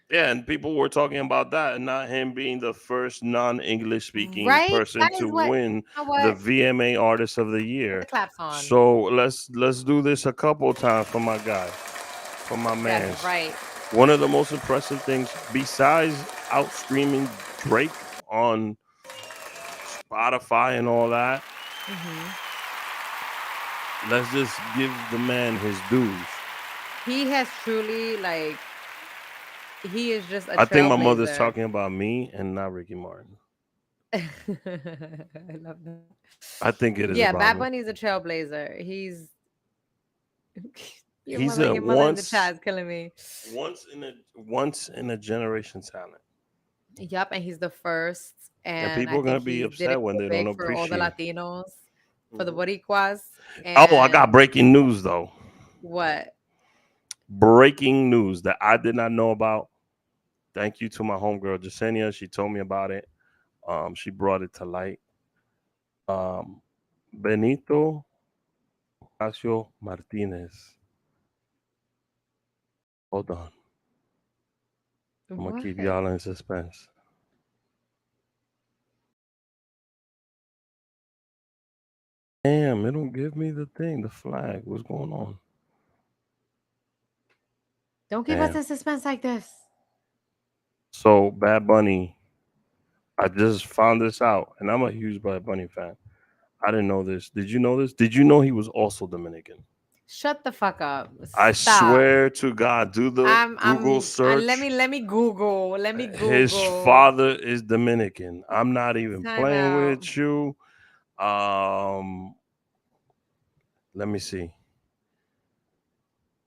Speaker 1: Yeah, and people were talking about that and not him being the first non-English speaking
Speaker 2: Right?
Speaker 1: person
Speaker 2: That
Speaker 1: to
Speaker 2: is what.
Speaker 1: win
Speaker 2: You know
Speaker 1: the
Speaker 2: what?
Speaker 1: VMA Artist of the
Speaker 2: Put the
Speaker 1: Year.
Speaker 2: claps on.
Speaker 1: So let's do this a couple times for my guy, for my man.
Speaker 2: That's right.
Speaker 1: One of the most impressive things, besides out streaming Drake on Spotify and all that,
Speaker 2: Hmm.
Speaker 1: let's just give the man his dues.
Speaker 2: He has truly like he is just a
Speaker 1: I think my mother's
Speaker 2: trailblazer.
Speaker 1: talking about me and not Ricky Martin.
Speaker 2: I love that.
Speaker 1: I think it is
Speaker 2: Yeah,
Speaker 1: about
Speaker 2: Bad
Speaker 1: me.
Speaker 2: Bunny's a trailblazer. He's
Speaker 1: He's a
Speaker 2: your mother in the chat is killing me.
Speaker 1: once in a generation talent,
Speaker 2: Yup, and he's the first,
Speaker 1: and
Speaker 2: and I
Speaker 1: people are
Speaker 2: think
Speaker 1: gonna be
Speaker 2: he did it
Speaker 1: upset when
Speaker 2: so
Speaker 1: they don't
Speaker 2: big for all the
Speaker 1: appreciate.
Speaker 2: Latinos, for the
Speaker 1: Mhm.
Speaker 2: Boricuas,
Speaker 1: Oh, I got
Speaker 2: and
Speaker 1: breaking news though.
Speaker 2: what?
Speaker 1: Breaking news that I did not know about. Thank you to my homegirl Jasenia. She told me about it. She brought it to light. Um, Benito Ocasio Martinez. Hold on. I'm gonna keep
Speaker 2: What?
Speaker 1: y'all in suspense. Damn, it don't give me the thing, the flag. What's going on?
Speaker 2: Don't keep us
Speaker 1: Damn.
Speaker 2: in suspense like this.
Speaker 1: So Bad Bunny, I just found this out, and I'm a huge Bad Bunny fan. I didn't know this. Did you know this? Did you know he was also Dominican?
Speaker 2: Shut the fuck up.
Speaker 1: I
Speaker 2: Stop.
Speaker 1: swear to God, do the Google
Speaker 2: Let
Speaker 1: search.
Speaker 2: me Google. Let me
Speaker 1: His
Speaker 2: Google.
Speaker 1: father is Dominican. I'm not even
Speaker 2: Time
Speaker 1: playing
Speaker 2: out.
Speaker 1: with you. Um, Let me see.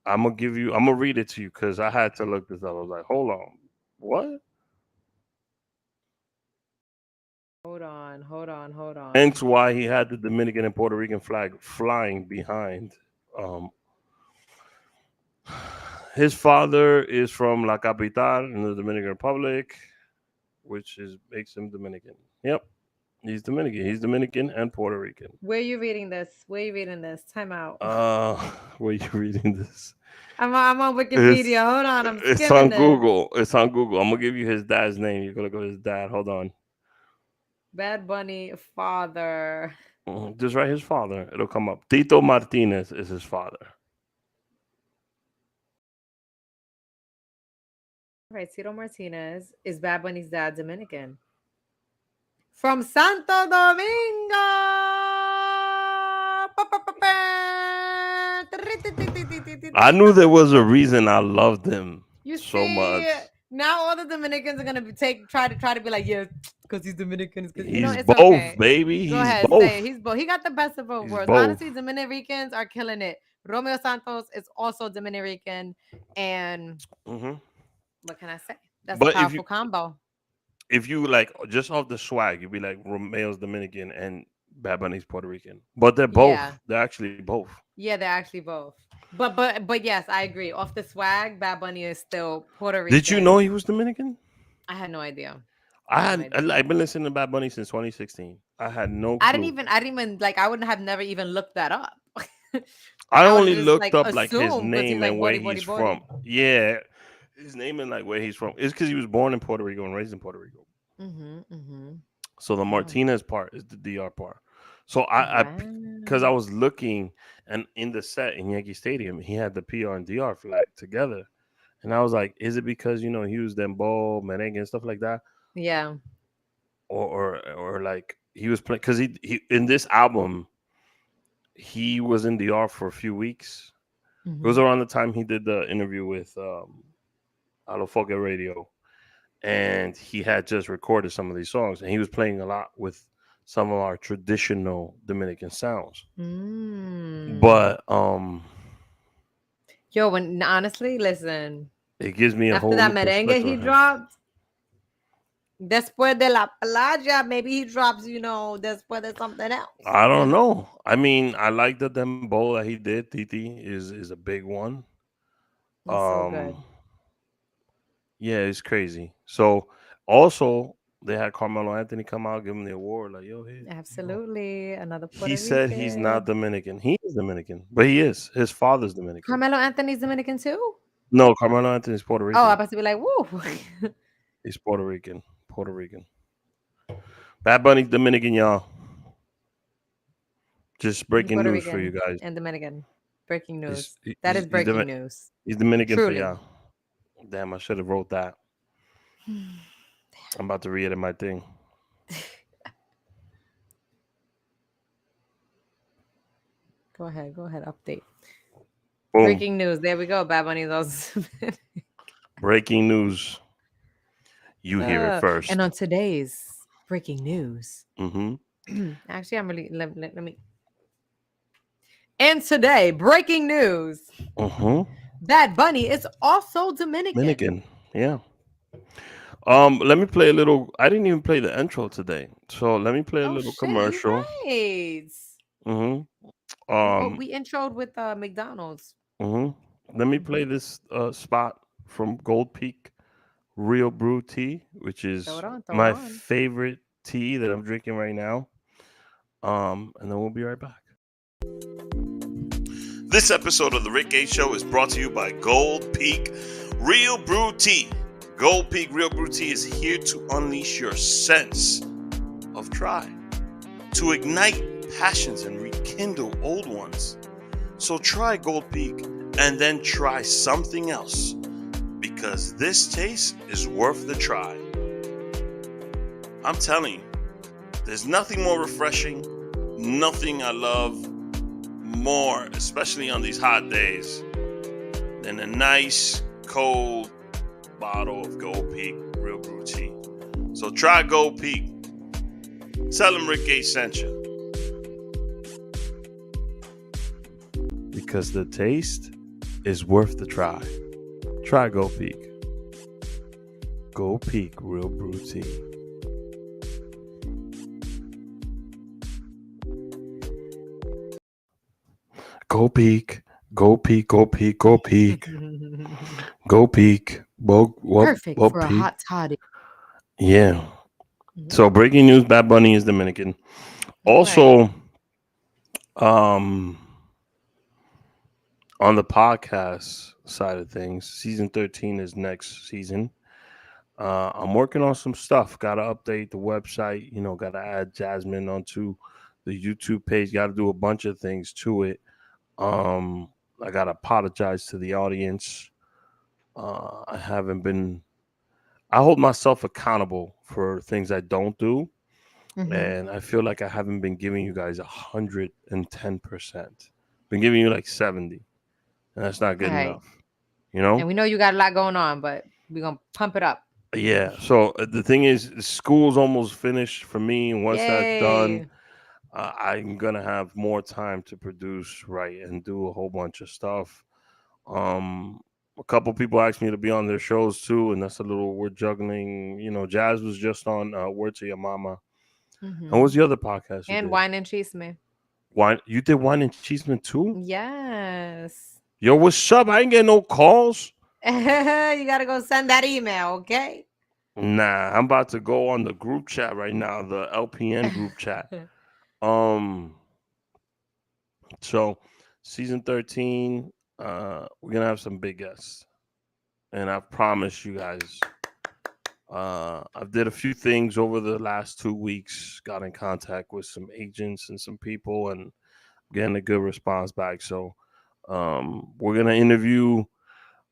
Speaker 1: I'm gonna read it to you because I had to look this up. I was like, hold on, what?
Speaker 2: Hold on.
Speaker 1: Hence why he had the Dominican and Puerto Rican flag flying behind. Um, his father is from La Capital in the Dominican Republic, which is makes him Dominican. Yep, he's Dominican. He's Dominican and Puerto Rican.
Speaker 2: Where are you reading this? Where are you reading this? Time out.
Speaker 1: Uh, where you reading this?
Speaker 2: I'm on Wikipedia.
Speaker 1: It's
Speaker 2: Hold on. I'm
Speaker 1: it's
Speaker 2: skimming
Speaker 1: on
Speaker 2: this.
Speaker 1: Google. It's on Google. I'm gonna give you his dad's name. You're gonna go to his dad. Hold on.
Speaker 2: Bad Bunny father.
Speaker 1: Just write his father. It'll come up. Tito Martinez is his father.
Speaker 2: Right, Ciro Martinez is Bad Bunny's dad Dominican. From Santo Domingo.
Speaker 1: I knew there was a reason I loved him
Speaker 2: You
Speaker 1: so
Speaker 2: see,
Speaker 1: much.
Speaker 2: now all the Dominicans are gonna be try to be like, yeah, because he's Dominican. Because
Speaker 1: He's
Speaker 2: it's
Speaker 1: both,
Speaker 2: okay.
Speaker 1: baby.
Speaker 2: Go
Speaker 1: He's
Speaker 2: ahead, say it.
Speaker 1: both.
Speaker 2: He's both. He got the best of both
Speaker 1: He's
Speaker 2: worlds.
Speaker 1: both.
Speaker 2: Honestly, Dominicans are killing it. Romeo Santos is also Dominican, and
Speaker 1: Hmm.
Speaker 2: what can I say? That's a
Speaker 1: But
Speaker 2: powerful combo.
Speaker 1: if you like just off the swag, you'd be like Romeo's Dominican and Bad Bunny's Puerto Rican. But they're
Speaker 2: Yeah,
Speaker 1: both. They're actually both.
Speaker 2: yeah, they're actually both. But yes, I agree. Off the swag, Bad Bunny is still Puerto
Speaker 1: Did you know
Speaker 2: Rican.
Speaker 1: he was Dominican?
Speaker 2: I had no idea. I
Speaker 1: I
Speaker 2: had no
Speaker 1: had
Speaker 2: idea.
Speaker 1: I've been listening to Bad Bunny since 2016. I had no
Speaker 2: I didn't
Speaker 1: clue.
Speaker 2: even. I didn't even like. I wouldn't have never even looked that up.
Speaker 1: I
Speaker 2: I would
Speaker 1: only
Speaker 2: just
Speaker 1: looked
Speaker 2: like
Speaker 1: up like his
Speaker 2: assume because he's
Speaker 1: name
Speaker 2: like
Speaker 1: and where
Speaker 2: body,
Speaker 1: he's
Speaker 2: body,
Speaker 1: from.
Speaker 2: body.
Speaker 1: Yeah, his name and like where he's from. It's because he was born in Puerto Rico and raised in Puerto Rico.
Speaker 2: Mm-hmm.
Speaker 1: So the
Speaker 2: Wow.
Speaker 1: Martinez part is the DR part. So I because I
Speaker 2: Wow.
Speaker 1: was looking and in the set in Yankee Stadium, he had the PR and DR flag together, and I was like, is it because he was dembow, merengue, and stuff like that,
Speaker 2: Yeah.
Speaker 1: or like he was playing because he in this album he was in DR for a few weeks. It was
Speaker 2: Mm-hmm.
Speaker 1: around the time he did the interview with Alofoque Radio, and he had just recorded some of these songs, and he was playing a lot with some of our traditional Dominican sounds.
Speaker 2: Mm.
Speaker 1: But
Speaker 2: Yo, when honestly, listen.
Speaker 1: it gives me a
Speaker 2: After
Speaker 1: whole
Speaker 2: that
Speaker 1: new
Speaker 2: merengue
Speaker 1: perspective
Speaker 2: he
Speaker 1: of him.
Speaker 2: dropped, después de la playa, maybe he drops, después de something else.
Speaker 1: I don't know. I mean, I like the dembow that he did. Titi is a big one.
Speaker 2: It's so
Speaker 1: Um,
Speaker 2: good.
Speaker 1: yeah, it's crazy. So also they had Carmelo Anthony come out, give him the award, like, yo, here.
Speaker 2: Absolutely. Another
Speaker 1: He
Speaker 2: Puerto
Speaker 1: said he's not
Speaker 2: Rican.
Speaker 1: Dominican. He is Dominican, but he is. His father's Dominican.
Speaker 2: Carmelo Anthony's Dominican too?
Speaker 1: No, Carmelo Anthony's Puerto
Speaker 2: Oh, I
Speaker 1: Rican.
Speaker 2: about to be like, woo.
Speaker 1: He's Puerto Rican. Puerto Rican. Bad Bunny's Dominican, y'all. Just
Speaker 2: He's
Speaker 1: breaking
Speaker 2: Puerto
Speaker 1: news for you
Speaker 2: Rican
Speaker 1: guys.
Speaker 2: and Dominican. Breaking
Speaker 1: He's
Speaker 2: news.
Speaker 1: he-
Speaker 2: That
Speaker 1: he's
Speaker 2: is
Speaker 1: he's,
Speaker 2: breaking
Speaker 1: Domi-
Speaker 2: news.
Speaker 1: he's Dominican for
Speaker 2: Truly.
Speaker 1: y'all. Damn, I should have wrote that. I'm about to read it in my thing.
Speaker 2: Go ahead. Go ahead. Update.
Speaker 1: Boom.
Speaker 2: Breaking news. There we go. Bad Bunny's also.
Speaker 1: Breaking news. You hear it
Speaker 2: And
Speaker 1: first.
Speaker 2: on today's breaking news,
Speaker 1: Mm-hmm.
Speaker 2: actually, I'm really let me. And today, breaking news:
Speaker 1: Mm-hmm.
Speaker 2: Bad Bunny is also Dominican.
Speaker 1: Minigan. Yeah. Let me play a little. I didn't even play the intro today, so let me play a
Speaker 2: Oh
Speaker 1: little
Speaker 2: shit, you
Speaker 1: commercial.
Speaker 2: right.
Speaker 1: Mm-hmm.
Speaker 2: We introed with McDonald's.
Speaker 1: Let me play
Speaker 2: Hmm.
Speaker 1: this spot from Gold Peak Real Brew Tea, which
Speaker 2: Throw
Speaker 1: is
Speaker 2: it on, throw it
Speaker 1: my
Speaker 2: on.
Speaker 1: favorite tea that I'm drinking right now. And then we'll be right back. This episode of The Rick A Show is brought to you by Gold Peak Real Brew Tea. Gold Peak Real Brew Tea is here to unleash your sense of try, to ignite passions and rekindle old ones. So try Gold Peak and then try something else, because this taste is worth the try. I'm telling you, there's nothing more refreshing, nothing I love more, especially on these hot days, than a nice cold bottle of Gold Peak Real Brew Tea. So try Gold Peak. Tell them Rick A sent you. Because the taste is worth the try. Try Gold Peak. Gold Peak Real Brew Tea. Go Peak. Go Peak. Go Peak. Go Peak. Go Peak.
Speaker 2: Perfect
Speaker 1: What
Speaker 2: for a
Speaker 1: Peak?
Speaker 2: hot toddy.
Speaker 1: Yeah.
Speaker 2: Mhm.
Speaker 1: So breaking news: Bad Bunny is Dominican.
Speaker 2: Right.
Speaker 1: Also, um, on the podcast side of things, season 13 is next season. I'm working on some stuff. Got to update the website. Got to add Jasmine onto the YouTube page. Got to do a bunch of things to it. Um, I got to apologize to the audience. I haven't been. I hold myself accountable for things I don't do,
Speaker 2: Mm-hmm.
Speaker 1: and I feel like I haven't been giving you guys 110%. Been giving you like 70, and that's not
Speaker 2: All
Speaker 1: good
Speaker 2: right.
Speaker 1: enough. You know?
Speaker 2: And we know you got a lot going on, but we're gonna pump it up.
Speaker 1: Yeah. So the thing is, school's almost finished for me, and once that's done,
Speaker 2: Yay.
Speaker 1: I'm gonna have more time to produce, right, and do a whole bunch of stuff. Um, a couple people asked me to be on their shows too, and that's a little we're juggling. Jazz was just on Word to Your Mama. And
Speaker 2: Mm-hmm.
Speaker 1: what's the other podcast you
Speaker 2: And
Speaker 1: did?
Speaker 2: wine and cheese me.
Speaker 1: Wine. You did Wine and Cheeseman too?
Speaker 2: Yes.
Speaker 1: Yo, what's up? I ain't getting no calls.
Speaker 2: You gotta go send that email, okay?
Speaker 1: Nah, I'm about to go on the group chat right now, the LPN group chat. Um, so season 13, we're gonna have some big guests, and I promise you guys. I've did a few things over the last 2 weeks. Got in contact with some agents and some people, and getting a good response back. So, we're gonna interview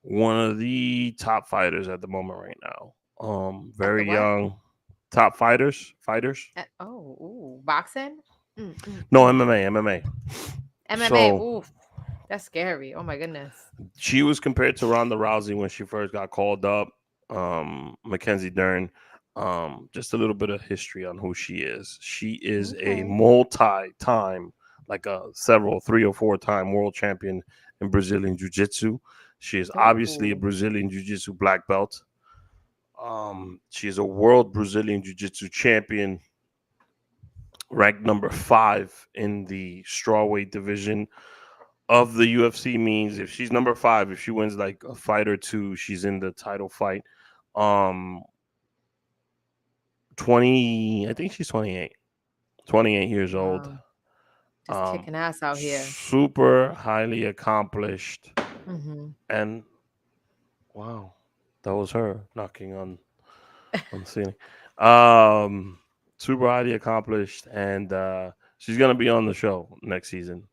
Speaker 1: one of the top fighters at the moment right now.
Speaker 2: At the
Speaker 1: Very
Speaker 2: what?
Speaker 1: young, top fighters.
Speaker 2: Oh, ooh, boxing?
Speaker 1: No,
Speaker 2: Mm.
Speaker 1: MMA.
Speaker 2: MMA.
Speaker 1: So
Speaker 2: Ooh, that's scary. Oh my goodness.
Speaker 1: she was compared to Ronda Rousey when she first got called up. Mackenzie Dern. Just a little bit of history on who she is. She is a
Speaker 2: Okay.
Speaker 1: multi-time, like a several, 3 or 4 time world champion in Brazilian Jiu-Jitsu. She is obviously a
Speaker 2: Ooh.
Speaker 1: Brazilian Jiu-Jitsu black belt. She is a world Brazilian Jiu-Jitsu champion, ranked number 5 in the strawweight division of the UFC. Means if she's number 5, if she wins like a fight or two, she's in the title fight. Um, 20, I think she's 28. 28 years old.
Speaker 2: Wow. Just kicking ass out here.
Speaker 1: Super highly accomplished,
Speaker 2: Mm-hmm.
Speaker 1: and wow, that was her knocking on the ceiling. Um, Super highly accomplished, and she's gonna be on the show next season.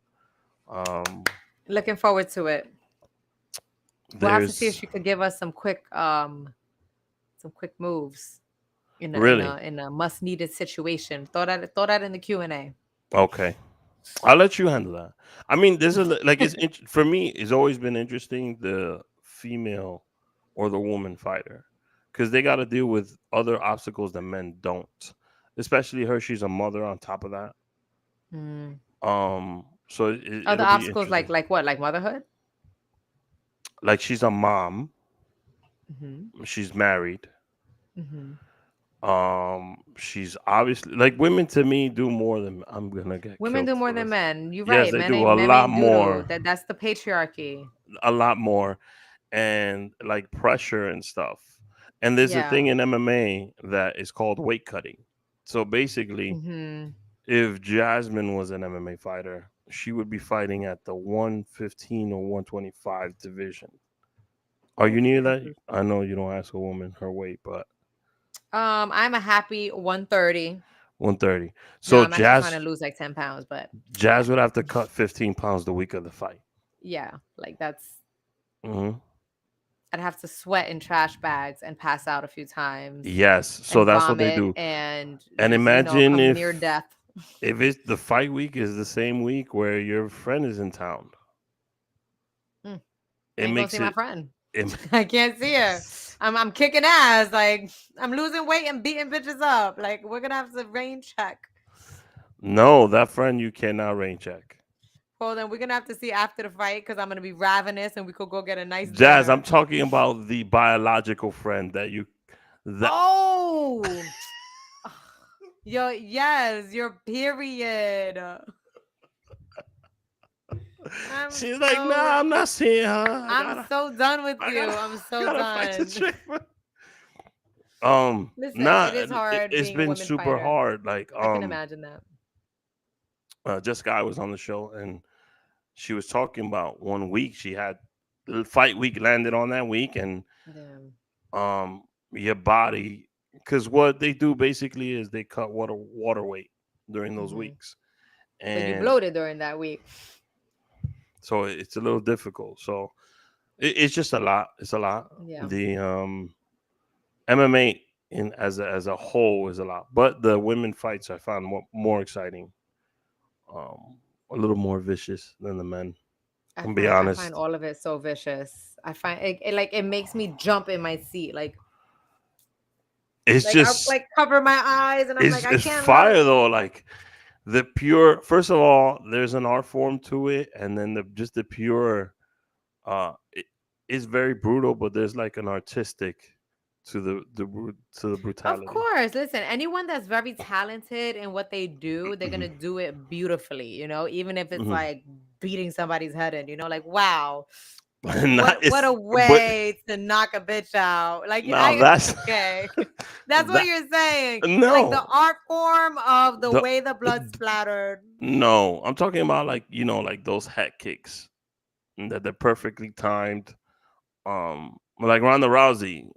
Speaker 1: Um,
Speaker 2: Looking forward to it. We'll have to see if
Speaker 1: there's
Speaker 2: she could give us some quick moves in a in
Speaker 1: really
Speaker 2: a in a must needed situation. Throw that in the Q&A.
Speaker 1: okay. I'll let you handle that. I mean, there's a like for me. It's always been interesting the female or the woman fighter, because they got to deal with other obstacles that men don't. Especially her, she's a mother on top of that.
Speaker 2: Mm.
Speaker 1: So
Speaker 2: Oh, the
Speaker 1: it'll be
Speaker 2: obstacles
Speaker 1: interesting.
Speaker 2: like what? Like motherhood?
Speaker 1: Like she's a mom,
Speaker 2: Hmm.
Speaker 1: she's married.
Speaker 2: Hmm.
Speaker 1: She's obviously like women to me do more than I'm gonna get
Speaker 2: Women
Speaker 1: killed
Speaker 2: do more
Speaker 1: for
Speaker 2: than
Speaker 1: this.
Speaker 2: men. You're
Speaker 1: Yes,
Speaker 2: right.
Speaker 1: they
Speaker 2: Men
Speaker 1: do
Speaker 2: ain't
Speaker 1: a
Speaker 2: men
Speaker 1: lot
Speaker 2: ain't doo-doo.
Speaker 1: more,
Speaker 2: That's the patriarchy.
Speaker 1: a lot more, and like pressure and stuff. And there's a
Speaker 2: Yeah.
Speaker 1: thing in MMA that is called weight cutting. So basically,
Speaker 2: Hmm.
Speaker 1: if Jasmine was an MMA fighter, she would be fighting at the 115 or 125 division. Are you
Speaker 2: Oof,
Speaker 1: near
Speaker 2: I have
Speaker 1: that?
Speaker 2: to.
Speaker 1: I know you don't ask a woman her weight, but
Speaker 2: I'm a happy 130.
Speaker 1: 130.
Speaker 2: No,
Speaker 1: So
Speaker 2: I'm actually trying to lose like 10 pounds, but
Speaker 1: Jazz would have to cut 15 pounds the week of the fight.
Speaker 2: yeah, like that's
Speaker 1: Hmm.
Speaker 2: I'd have to sweat in trash bags and pass out a few times
Speaker 1: Yes, so
Speaker 2: and
Speaker 1: that's what they
Speaker 2: vomit
Speaker 1: do.
Speaker 2: and
Speaker 1: And
Speaker 2: just,
Speaker 1: imagine
Speaker 2: come near death.
Speaker 1: if it's the fight week is the same week where your friend is in town.
Speaker 2: Mm, I
Speaker 1: It
Speaker 2: ain't gonna see
Speaker 1: makes
Speaker 2: my
Speaker 1: it.
Speaker 2: friend.
Speaker 1: it
Speaker 2: I can't see her. I'm kicking ass. Like I'm losing weight and beating bitches up. Like we're gonna have to rain check.
Speaker 1: no, that friend you cannot rain check.
Speaker 2: Hold on, we're gonna have to see after the fight because I'm gonna be ravenous and we could go get a nice
Speaker 1: Jazz, I'm
Speaker 2: dinner.
Speaker 1: talking about the biological friend that you that
Speaker 2: Oh, yes, your period. I'm
Speaker 1: she's like,
Speaker 2: so
Speaker 1: nah, I'm not seeing her.
Speaker 2: I'm so done with
Speaker 1: I
Speaker 2: you.
Speaker 1: gotta,
Speaker 2: I'm
Speaker 1: I
Speaker 2: so
Speaker 1: gotta fight the
Speaker 2: done.
Speaker 1: chick.
Speaker 2: Listen,
Speaker 1: Nah,
Speaker 2: it is hard
Speaker 1: it's
Speaker 2: being a
Speaker 1: been
Speaker 2: women
Speaker 1: super
Speaker 2: fighter.
Speaker 1: hard. Like,
Speaker 2: I can imagine that.
Speaker 1: Jessica I was on the show and she was talking about 1 week she had the fight week landed on that week, and
Speaker 2: Damn.
Speaker 1: um, your body, because what they do basically is they cut water weight during those
Speaker 2: Hmm.
Speaker 1: weeks,
Speaker 2: So you
Speaker 1: and
Speaker 2: bloated during that week.
Speaker 1: so it's a little difficult. So it's just a lot. It's a lot.
Speaker 2: Yeah.
Speaker 1: The MMA in as a whole is a lot, but the women fights I found more exciting, a little more vicious than the men. I'm be
Speaker 2: I find
Speaker 1: honest.
Speaker 2: all of it so vicious. I find it like it makes me jump in my seat.
Speaker 1: It's
Speaker 2: Like I
Speaker 1: just
Speaker 2: like cover my eyes and I'm like I
Speaker 1: it's
Speaker 2: can't look.
Speaker 1: fire though. Like the pure. First of all, there's an art form to it, and then the pure. It is very brutal, but there's like an artistic to to the
Speaker 2: Of
Speaker 1: brutality.
Speaker 2: course, listen, anyone that's very talented in what they do, they're
Speaker 1: Mhm.
Speaker 2: gonna do it beautifully, even if it's
Speaker 1: Mhm.
Speaker 2: like beating somebody's head in, like wow,
Speaker 1: Not
Speaker 2: what a
Speaker 1: it's, but
Speaker 2: way to knock a bitch out. Like
Speaker 1: now
Speaker 2: I
Speaker 1: that's
Speaker 2: okay. That's what
Speaker 1: that
Speaker 2: you're saying. Like the
Speaker 1: no
Speaker 2: art form of the
Speaker 1: the
Speaker 2: way the blood splattered.
Speaker 1: no. I'm talking about like like those head kicks that they're perfectly timed. Like Ronda Rousey,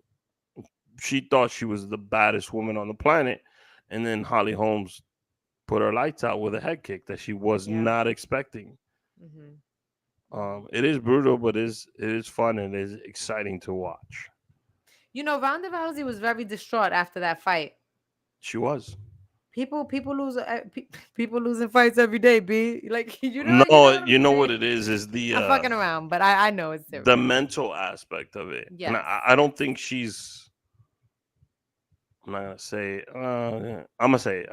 Speaker 1: she thought she was the baddest woman on the planet, and then Holly Holmes put her lights out with a head kick that she was
Speaker 2: Yeah.
Speaker 1: not expecting.
Speaker 2: Hmm.
Speaker 1: It is brutal, but it is fun and it is exciting to watch.
Speaker 2: Ronda Rousey was very distraught after that fight.
Speaker 1: She was.
Speaker 2: People lose people losing fights every day, B. Like you
Speaker 1: No,
Speaker 2: know what I'm
Speaker 1: you know what
Speaker 2: saying?
Speaker 1: it is
Speaker 2: I'm fucking around, but I know it's
Speaker 1: the
Speaker 2: serious.
Speaker 1: mental aspect of it, and
Speaker 2: Yes.
Speaker 1: I don't think she's. I'm not gonna say. I'm gonna say.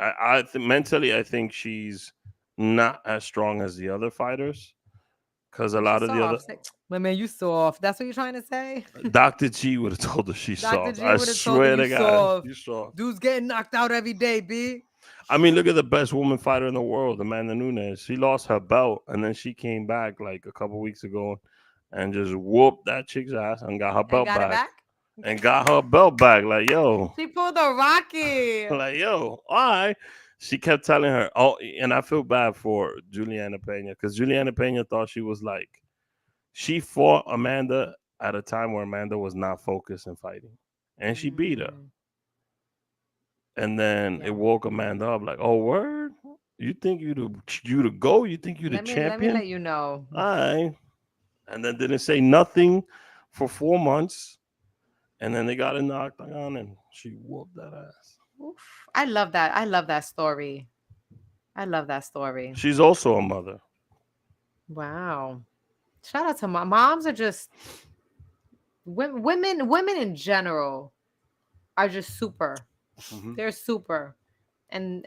Speaker 1: Mentally, I think she's not as strong as the other fighters because a
Speaker 2: She's
Speaker 1: lot of the other
Speaker 2: soft. Like, my man, you soft. That's what you're trying to say?
Speaker 1: Dr. G would have told her she's
Speaker 2: Dr.
Speaker 1: soft.
Speaker 2: G
Speaker 1: I
Speaker 2: would have told her
Speaker 1: swear
Speaker 2: you
Speaker 1: to God,
Speaker 2: soft.
Speaker 1: she's soft.
Speaker 2: Dude's getting knocked out every day, B.
Speaker 1: I mean, look at the best woman fighter in the world, Amanda Nunes. She lost her belt and then she came back like a couple weeks ago and just whooped that chick's ass and got her
Speaker 2: And
Speaker 1: belt
Speaker 2: got it
Speaker 1: back.
Speaker 2: back?
Speaker 1: And got her belt back. Like, yo,
Speaker 2: She pulled a Rocky.
Speaker 1: like, yo, all right. She kept telling her, oh, and I feel bad for Juliana Pena because Juliana Pena thought she was like, she fought Amanda at a time where Amanda was not focused in fighting. And she beat her.
Speaker 2: Mm,
Speaker 1: And then it
Speaker 2: yeah.
Speaker 1: woke Amanda up like, "Oh, word! You think you the go? You think you the
Speaker 2: Let me
Speaker 1: champion?
Speaker 2: let you know.
Speaker 1: All right." And then didn't say nothing for 4 months, and then they got it knocked on, and she whooped that ass.
Speaker 2: Oof. I love that. I love that story. I love that story.
Speaker 1: She's also a mother.
Speaker 2: Wow. Shout out to moms are just women in general are just super.
Speaker 1: Mhm.
Speaker 2: They're super. And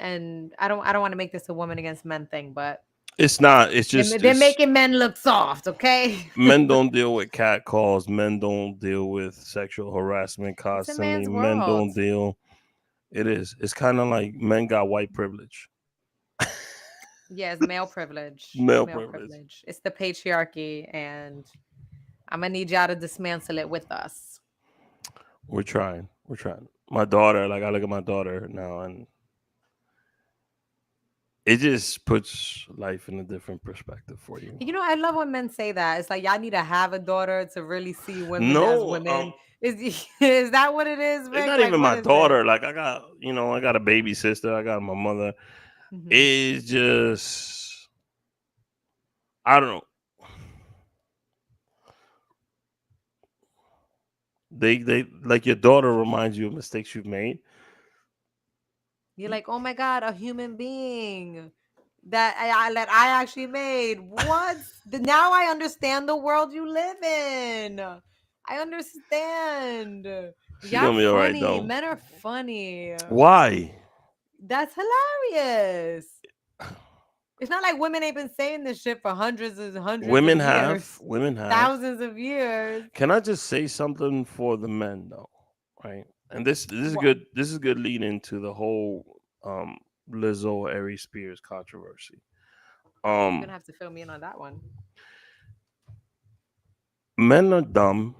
Speaker 2: I don't want to make this a woman against men thing, but
Speaker 1: It's not. It's
Speaker 2: they're,
Speaker 1: just
Speaker 2: they're
Speaker 1: it's
Speaker 2: making men look soft, okay?
Speaker 1: men don't deal with cat calls. Men don't deal with sexual harassment
Speaker 2: It's a
Speaker 1: constantly.
Speaker 2: man's
Speaker 1: Men
Speaker 2: world.
Speaker 1: don't deal. It is. It's kind of like men got white privilege,
Speaker 2: Yeah, it's male privilege.
Speaker 1: male
Speaker 2: Male
Speaker 1: privilege.
Speaker 2: privilege. It's the patriarchy, and I'm gonna need y'all to dismantle it with us.
Speaker 1: We're trying. We're trying. My daughter, like I look at my daughter now, and it just puts life in a different perspective for you.
Speaker 2: You know, I love when men say that. It's like y'all need to have a daughter to really see women as
Speaker 1: No,
Speaker 2: women. Is that what it is,
Speaker 1: it's
Speaker 2: Vic?
Speaker 1: not
Speaker 2: Like,
Speaker 1: even
Speaker 2: what
Speaker 1: my
Speaker 2: is it?
Speaker 1: daughter. Like I got a baby sister. I got my mother.
Speaker 2: Hmm.
Speaker 1: It's just, I don't know. They like your daughter reminds you of mistakes you've made.
Speaker 2: You're like, oh my god, a human being that I actually made. What? Now I understand the world you live in. I understand.
Speaker 1: She
Speaker 2: Y'all
Speaker 1: gonna be all right
Speaker 2: funny.
Speaker 1: though.
Speaker 2: Men are funny.
Speaker 1: Why?
Speaker 2: That's hilarious. It's not like women ain't been saying this shit for hundreds and hundreds of
Speaker 1: Women have.
Speaker 2: years,
Speaker 1: Women have.
Speaker 2: thousands of years.
Speaker 1: Can I just say something for the men though? Right. And this is
Speaker 2: What?
Speaker 1: good. This is good lead into the whole Lizzo Ari Spears controversy.
Speaker 2: You're gonna
Speaker 1: Um,
Speaker 2: have to fill me in on that one.
Speaker 1: Men are dumb,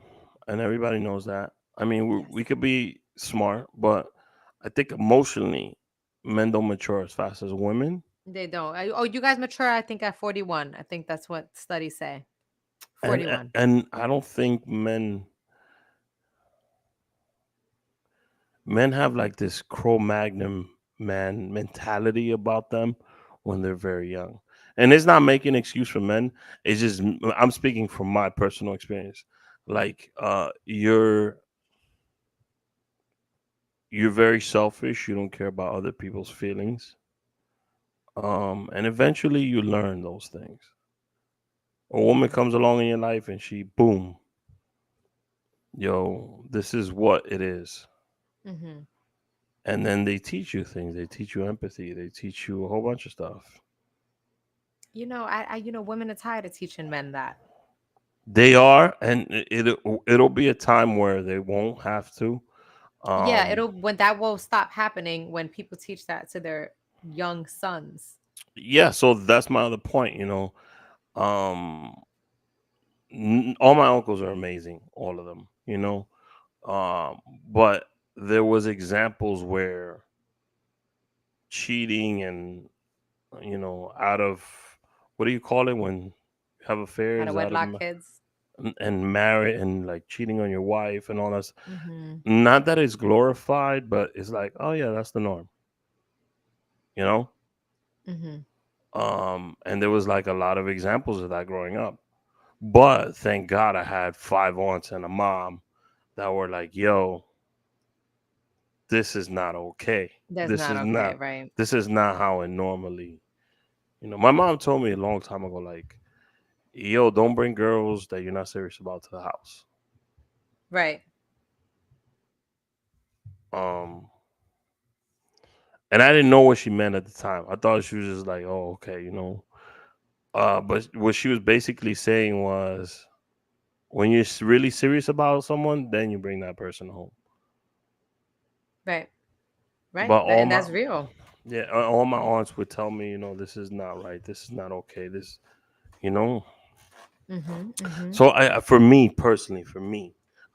Speaker 1: and everybody knows that. I mean, we
Speaker 2: Yes.
Speaker 1: could be smart, but I think emotionally, men don't mature as fast as women.
Speaker 2: They don't. Oh, you guys mature, I think, at 41. I think that's what studies say.
Speaker 1: and
Speaker 2: 41.
Speaker 1: and I don't think men have like this Cro-Magnon man mentality about them when they're very young. And it's not making an excuse for men. It's just I'm speaking from my personal experience. Like you're very selfish. You don't care about other people's feelings. And eventually you learn those things. A woman comes along in your life and she boom, yo, this is what it is.
Speaker 2: Hmm.
Speaker 1: And then they teach you things. They teach you empathy. They teach you a whole bunch of stuff.
Speaker 2: Women are tired of teaching men that.
Speaker 1: They are, and it'll be a time where they won't have to.
Speaker 2: Yeah,
Speaker 1: Um,
Speaker 2: it'll when that will stop happening when people teach that to their young sons.
Speaker 1: yeah. So that's my other point. Um, all my uncles are amazing, all of them. Um, but there was examples where cheating and out of what do you call it when you have
Speaker 2: Out of
Speaker 1: affairs out of
Speaker 2: wedlock kids.
Speaker 1: and marry and like cheating on your wife and all that.
Speaker 2: Hmm.
Speaker 1: Not that it's glorified, but it's like, oh yeah, that's the norm, you know.
Speaker 2: Hmm.
Speaker 1: And there was like a lot of examples of that growing up. But thank God I had five aunts and a mom that were like, yo, this is not okay.
Speaker 2: That's
Speaker 1: This
Speaker 2: not
Speaker 1: is
Speaker 2: okay,
Speaker 1: not
Speaker 2: right?
Speaker 1: this is not how it normally. My mom told me a long time ago, like, yo, don't bring girls that you're not serious about to the house.
Speaker 2: Right.
Speaker 1: Um, and I didn't know what she meant at the time. I thought she was just like, oh, okay. But what she was basically saying was, when you're really serious about someone, then you bring that person home.
Speaker 2: Right. Right.
Speaker 1: But all
Speaker 2: And
Speaker 1: my
Speaker 2: that's real.
Speaker 1: yeah, all my aunts would tell me, this is not right. This is not okay. This, you know.
Speaker 2: Hmm. Hmm.
Speaker 1: So for me personally,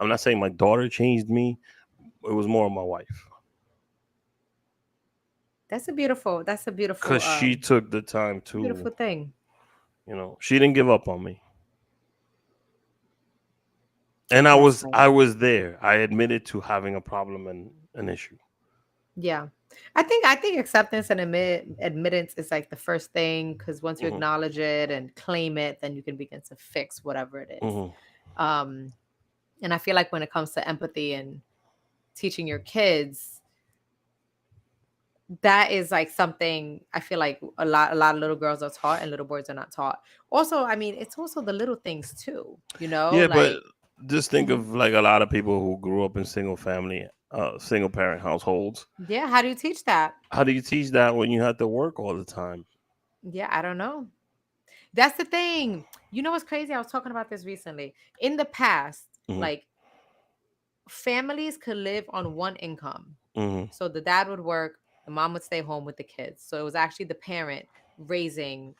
Speaker 1: I'm not saying my daughter changed me. It was more of my wife
Speaker 2: That's a beautiful
Speaker 1: because she took the time to,
Speaker 2: beautiful thing.
Speaker 1: she didn't give up on me. And
Speaker 2: That's right.
Speaker 1: I was there. I admitted to having a problem and an issue.
Speaker 2: Yeah. I think acceptance and admittance is like the first thing, because once you
Speaker 1: Hmm.
Speaker 2: acknowledge it and claim it, then you can begin to fix whatever it is.
Speaker 1: Hmm.
Speaker 2: Um and I feel like when it comes to empathy and teaching your kids, that is like something I feel like a lot of little girls are taught and little boys are not taught. Also, I mean, it's also the little things too,
Speaker 1: Yeah, but
Speaker 2: like
Speaker 1: Just think
Speaker 2: Mhm.
Speaker 1: of like a lot of people who grew up in single parent households.
Speaker 2: Yeah, how do you teach that?
Speaker 1: How do you teach that when you have to work all the time?
Speaker 2: Yeah, I don't know. That's the thing. You know what's crazy? I was talking about this recently. In the past,
Speaker 1: Hmm.
Speaker 2: like families could live on one income.
Speaker 1: Hmm.
Speaker 2: So the dad would work, the mom would stay home with the kids. So it was actually the parent raising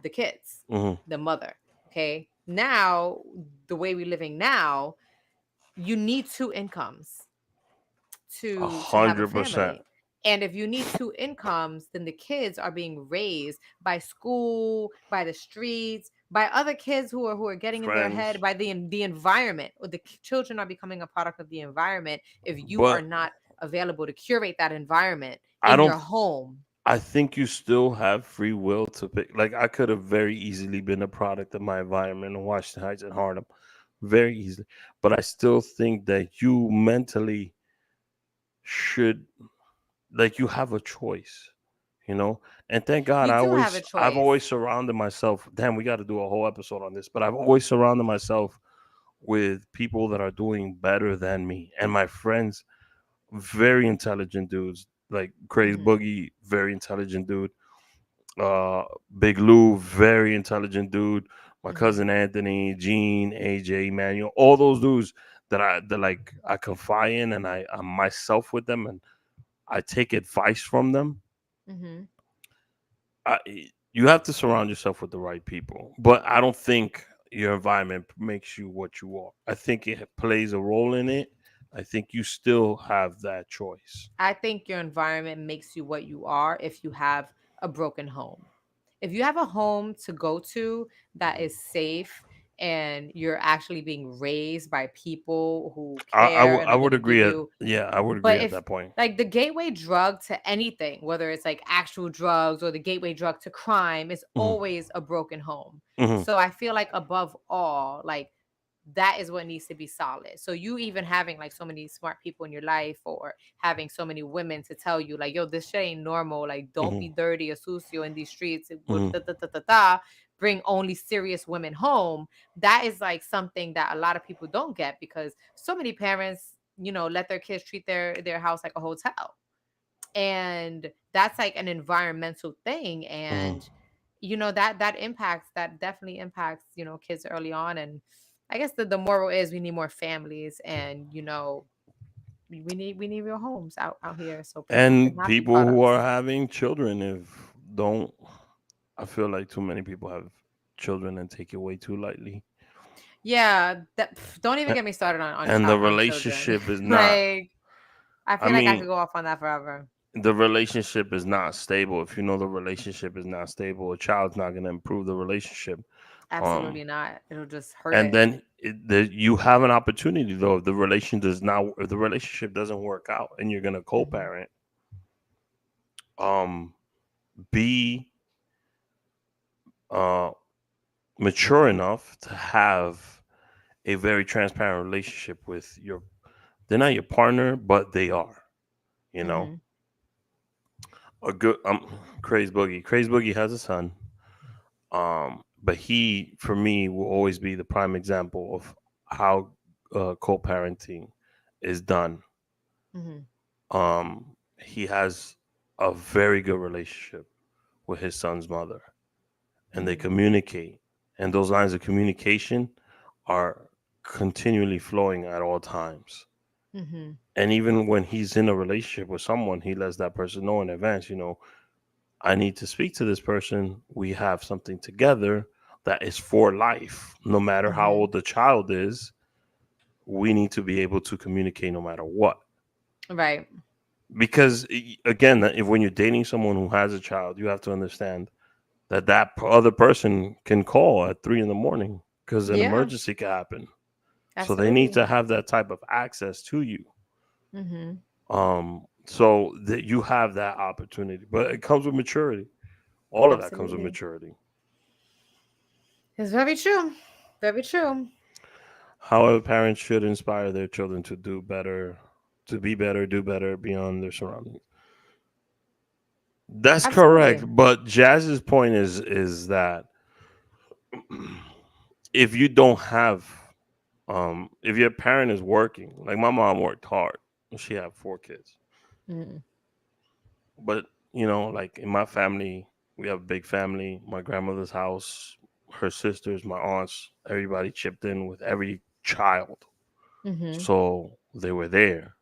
Speaker 2: the kids,
Speaker 1: Hmm.
Speaker 2: the mother. Okay. Now, the way we're living now, you need two incomes
Speaker 1: A
Speaker 2: to have a
Speaker 1: hundred percent.
Speaker 2: family. And if you need two incomes, then the kids are being raised by school, by the streets, by other kids who are getting in their head,
Speaker 1: Friends.
Speaker 2: by the environment. Or the children are becoming a product of the environment if you are
Speaker 1: But
Speaker 2: not available to curate that environment
Speaker 1: I
Speaker 2: in
Speaker 1: don't.
Speaker 2: your home.
Speaker 1: I think you still have free will to pick. Like I could have very easily been a product of my environment in Washington Heights and Harlem, very easily. But I still think that you mentally should, like, you have a choice, you know. And thank God,
Speaker 2: You do have a
Speaker 1: I've always
Speaker 2: choice.
Speaker 1: surrounded myself. Damn, we got to do a whole episode on this. But I've always surrounded myself with people that are doing better than me, and my friends, very intelligent dudes. Like Crazy
Speaker 2: Hmm.
Speaker 1: Boogie, very intelligent dude. Big Lou, very intelligent dude. My
Speaker 2: Hmm.
Speaker 1: cousin Anthony, Gene, AJ, Manuel, all those dudes that like I confide in, and I'm myself with them, and I take advice from them.
Speaker 2: Hmm.
Speaker 1: I, you have to surround yourself with the right people, but I don't think your environment makes you what you are. I think it plays a role in it. I think you still have that choice.
Speaker 2: I think your environment makes you what you are if you have a broken home. If you have a home to go to that is safe and you're actually being raised by people who care and
Speaker 1: I
Speaker 2: are
Speaker 1: would
Speaker 2: going to give
Speaker 1: agree.
Speaker 2: you,
Speaker 1: Yeah, I would agree
Speaker 2: but
Speaker 1: at
Speaker 2: if
Speaker 1: that point.
Speaker 2: like the gateway drug to anything, whether it's like actual drugs or the gateway drug to crime, is
Speaker 1: Hmm.
Speaker 2: always a broken home.
Speaker 1: Hmm.
Speaker 2: So I feel like above all, like that is what needs to be solid. So you even having like so many smart people in your life or having so many women to tell you like, yo, this shit ain't normal. Like, don't
Speaker 1: Hmm.
Speaker 2: be dirty or sucio in these streets.
Speaker 1: Hmm.
Speaker 2: Bring only serious women home. That is like something that a lot of people don't get because so many parents, let their kids treat their house like a hotel. And that's like an environmental thing.
Speaker 1: Hmm.
Speaker 2: And that definitely impacts kids early on. And I guess the moral is we need more families, and we need real homes out here so people could
Speaker 1: And
Speaker 2: not be
Speaker 1: people who are
Speaker 2: products.
Speaker 1: having children, if don't, I feel like too many people have children and take it way too lightly.
Speaker 2: Yeah, don't even
Speaker 1: A-
Speaker 2: get me started on
Speaker 1: And the
Speaker 2: on children.
Speaker 1: relationship is not,
Speaker 2: Like, I
Speaker 1: I
Speaker 2: feel like I
Speaker 1: mean,
Speaker 2: could go off on that forever.
Speaker 1: the relationship is not stable. If you know the relationship is not stable, a child's not going to improve the relationship. Um,
Speaker 2: Absolutely not. It'll just hurt
Speaker 1: and
Speaker 2: it.
Speaker 1: then you have an opportunity though. If the relationship doesn't work out, and you're going to
Speaker 2: Hmm.
Speaker 1: co-parent, um, be uh, mature enough to have a very transparent relationship with your. They're not your partner, but they are. You know,
Speaker 2: Hmm.
Speaker 1: a good Crazy Boogie. Crazy Boogie has a son. But he, for me, will always be the prime example of how co-parenting is done.
Speaker 2: Hmm.
Speaker 1: He has a very good relationship with his son's mother, and they
Speaker 2: Hmm.
Speaker 1: communicate. And those lines of communication are continually flowing at all times.
Speaker 2: Hmm.
Speaker 1: And even when he's in a relationship with someone, he lets that person know in advance, I need to speak to this person. We have something together that is for life. No matter how
Speaker 2: Hmm.
Speaker 1: old the child is, we need to be able to communicate no matter what.
Speaker 2: Right.
Speaker 1: Because again, if when you're dating someone who has a child, you have to understand that other person can call at 3 in the morning because an
Speaker 2: Yeah.
Speaker 1: emergency can happen. So they need
Speaker 2: Absolutely.
Speaker 1: to have that type of access to you.
Speaker 2: Hmm.
Speaker 1: So that you have that opportunity, but it comes with maturity. All of that comes with
Speaker 2: Absolutely.
Speaker 1: maturity.
Speaker 2: It's very true. Very true.
Speaker 1: However, parents should inspire their children to do better, to be better, do better beyond their surroundings. That's correct.
Speaker 2: Absolutely.
Speaker 1: But Jazz's point is that if you don't have If your parent is working, like my mom worked hard, she had 4 kids,
Speaker 2: Mm-hmm.
Speaker 1: but like in my family, we have a big family. My grandmother's house, her sisters, my aunts, everybody chipped in with every child,
Speaker 2: Mm-hmm.
Speaker 1: so they were there.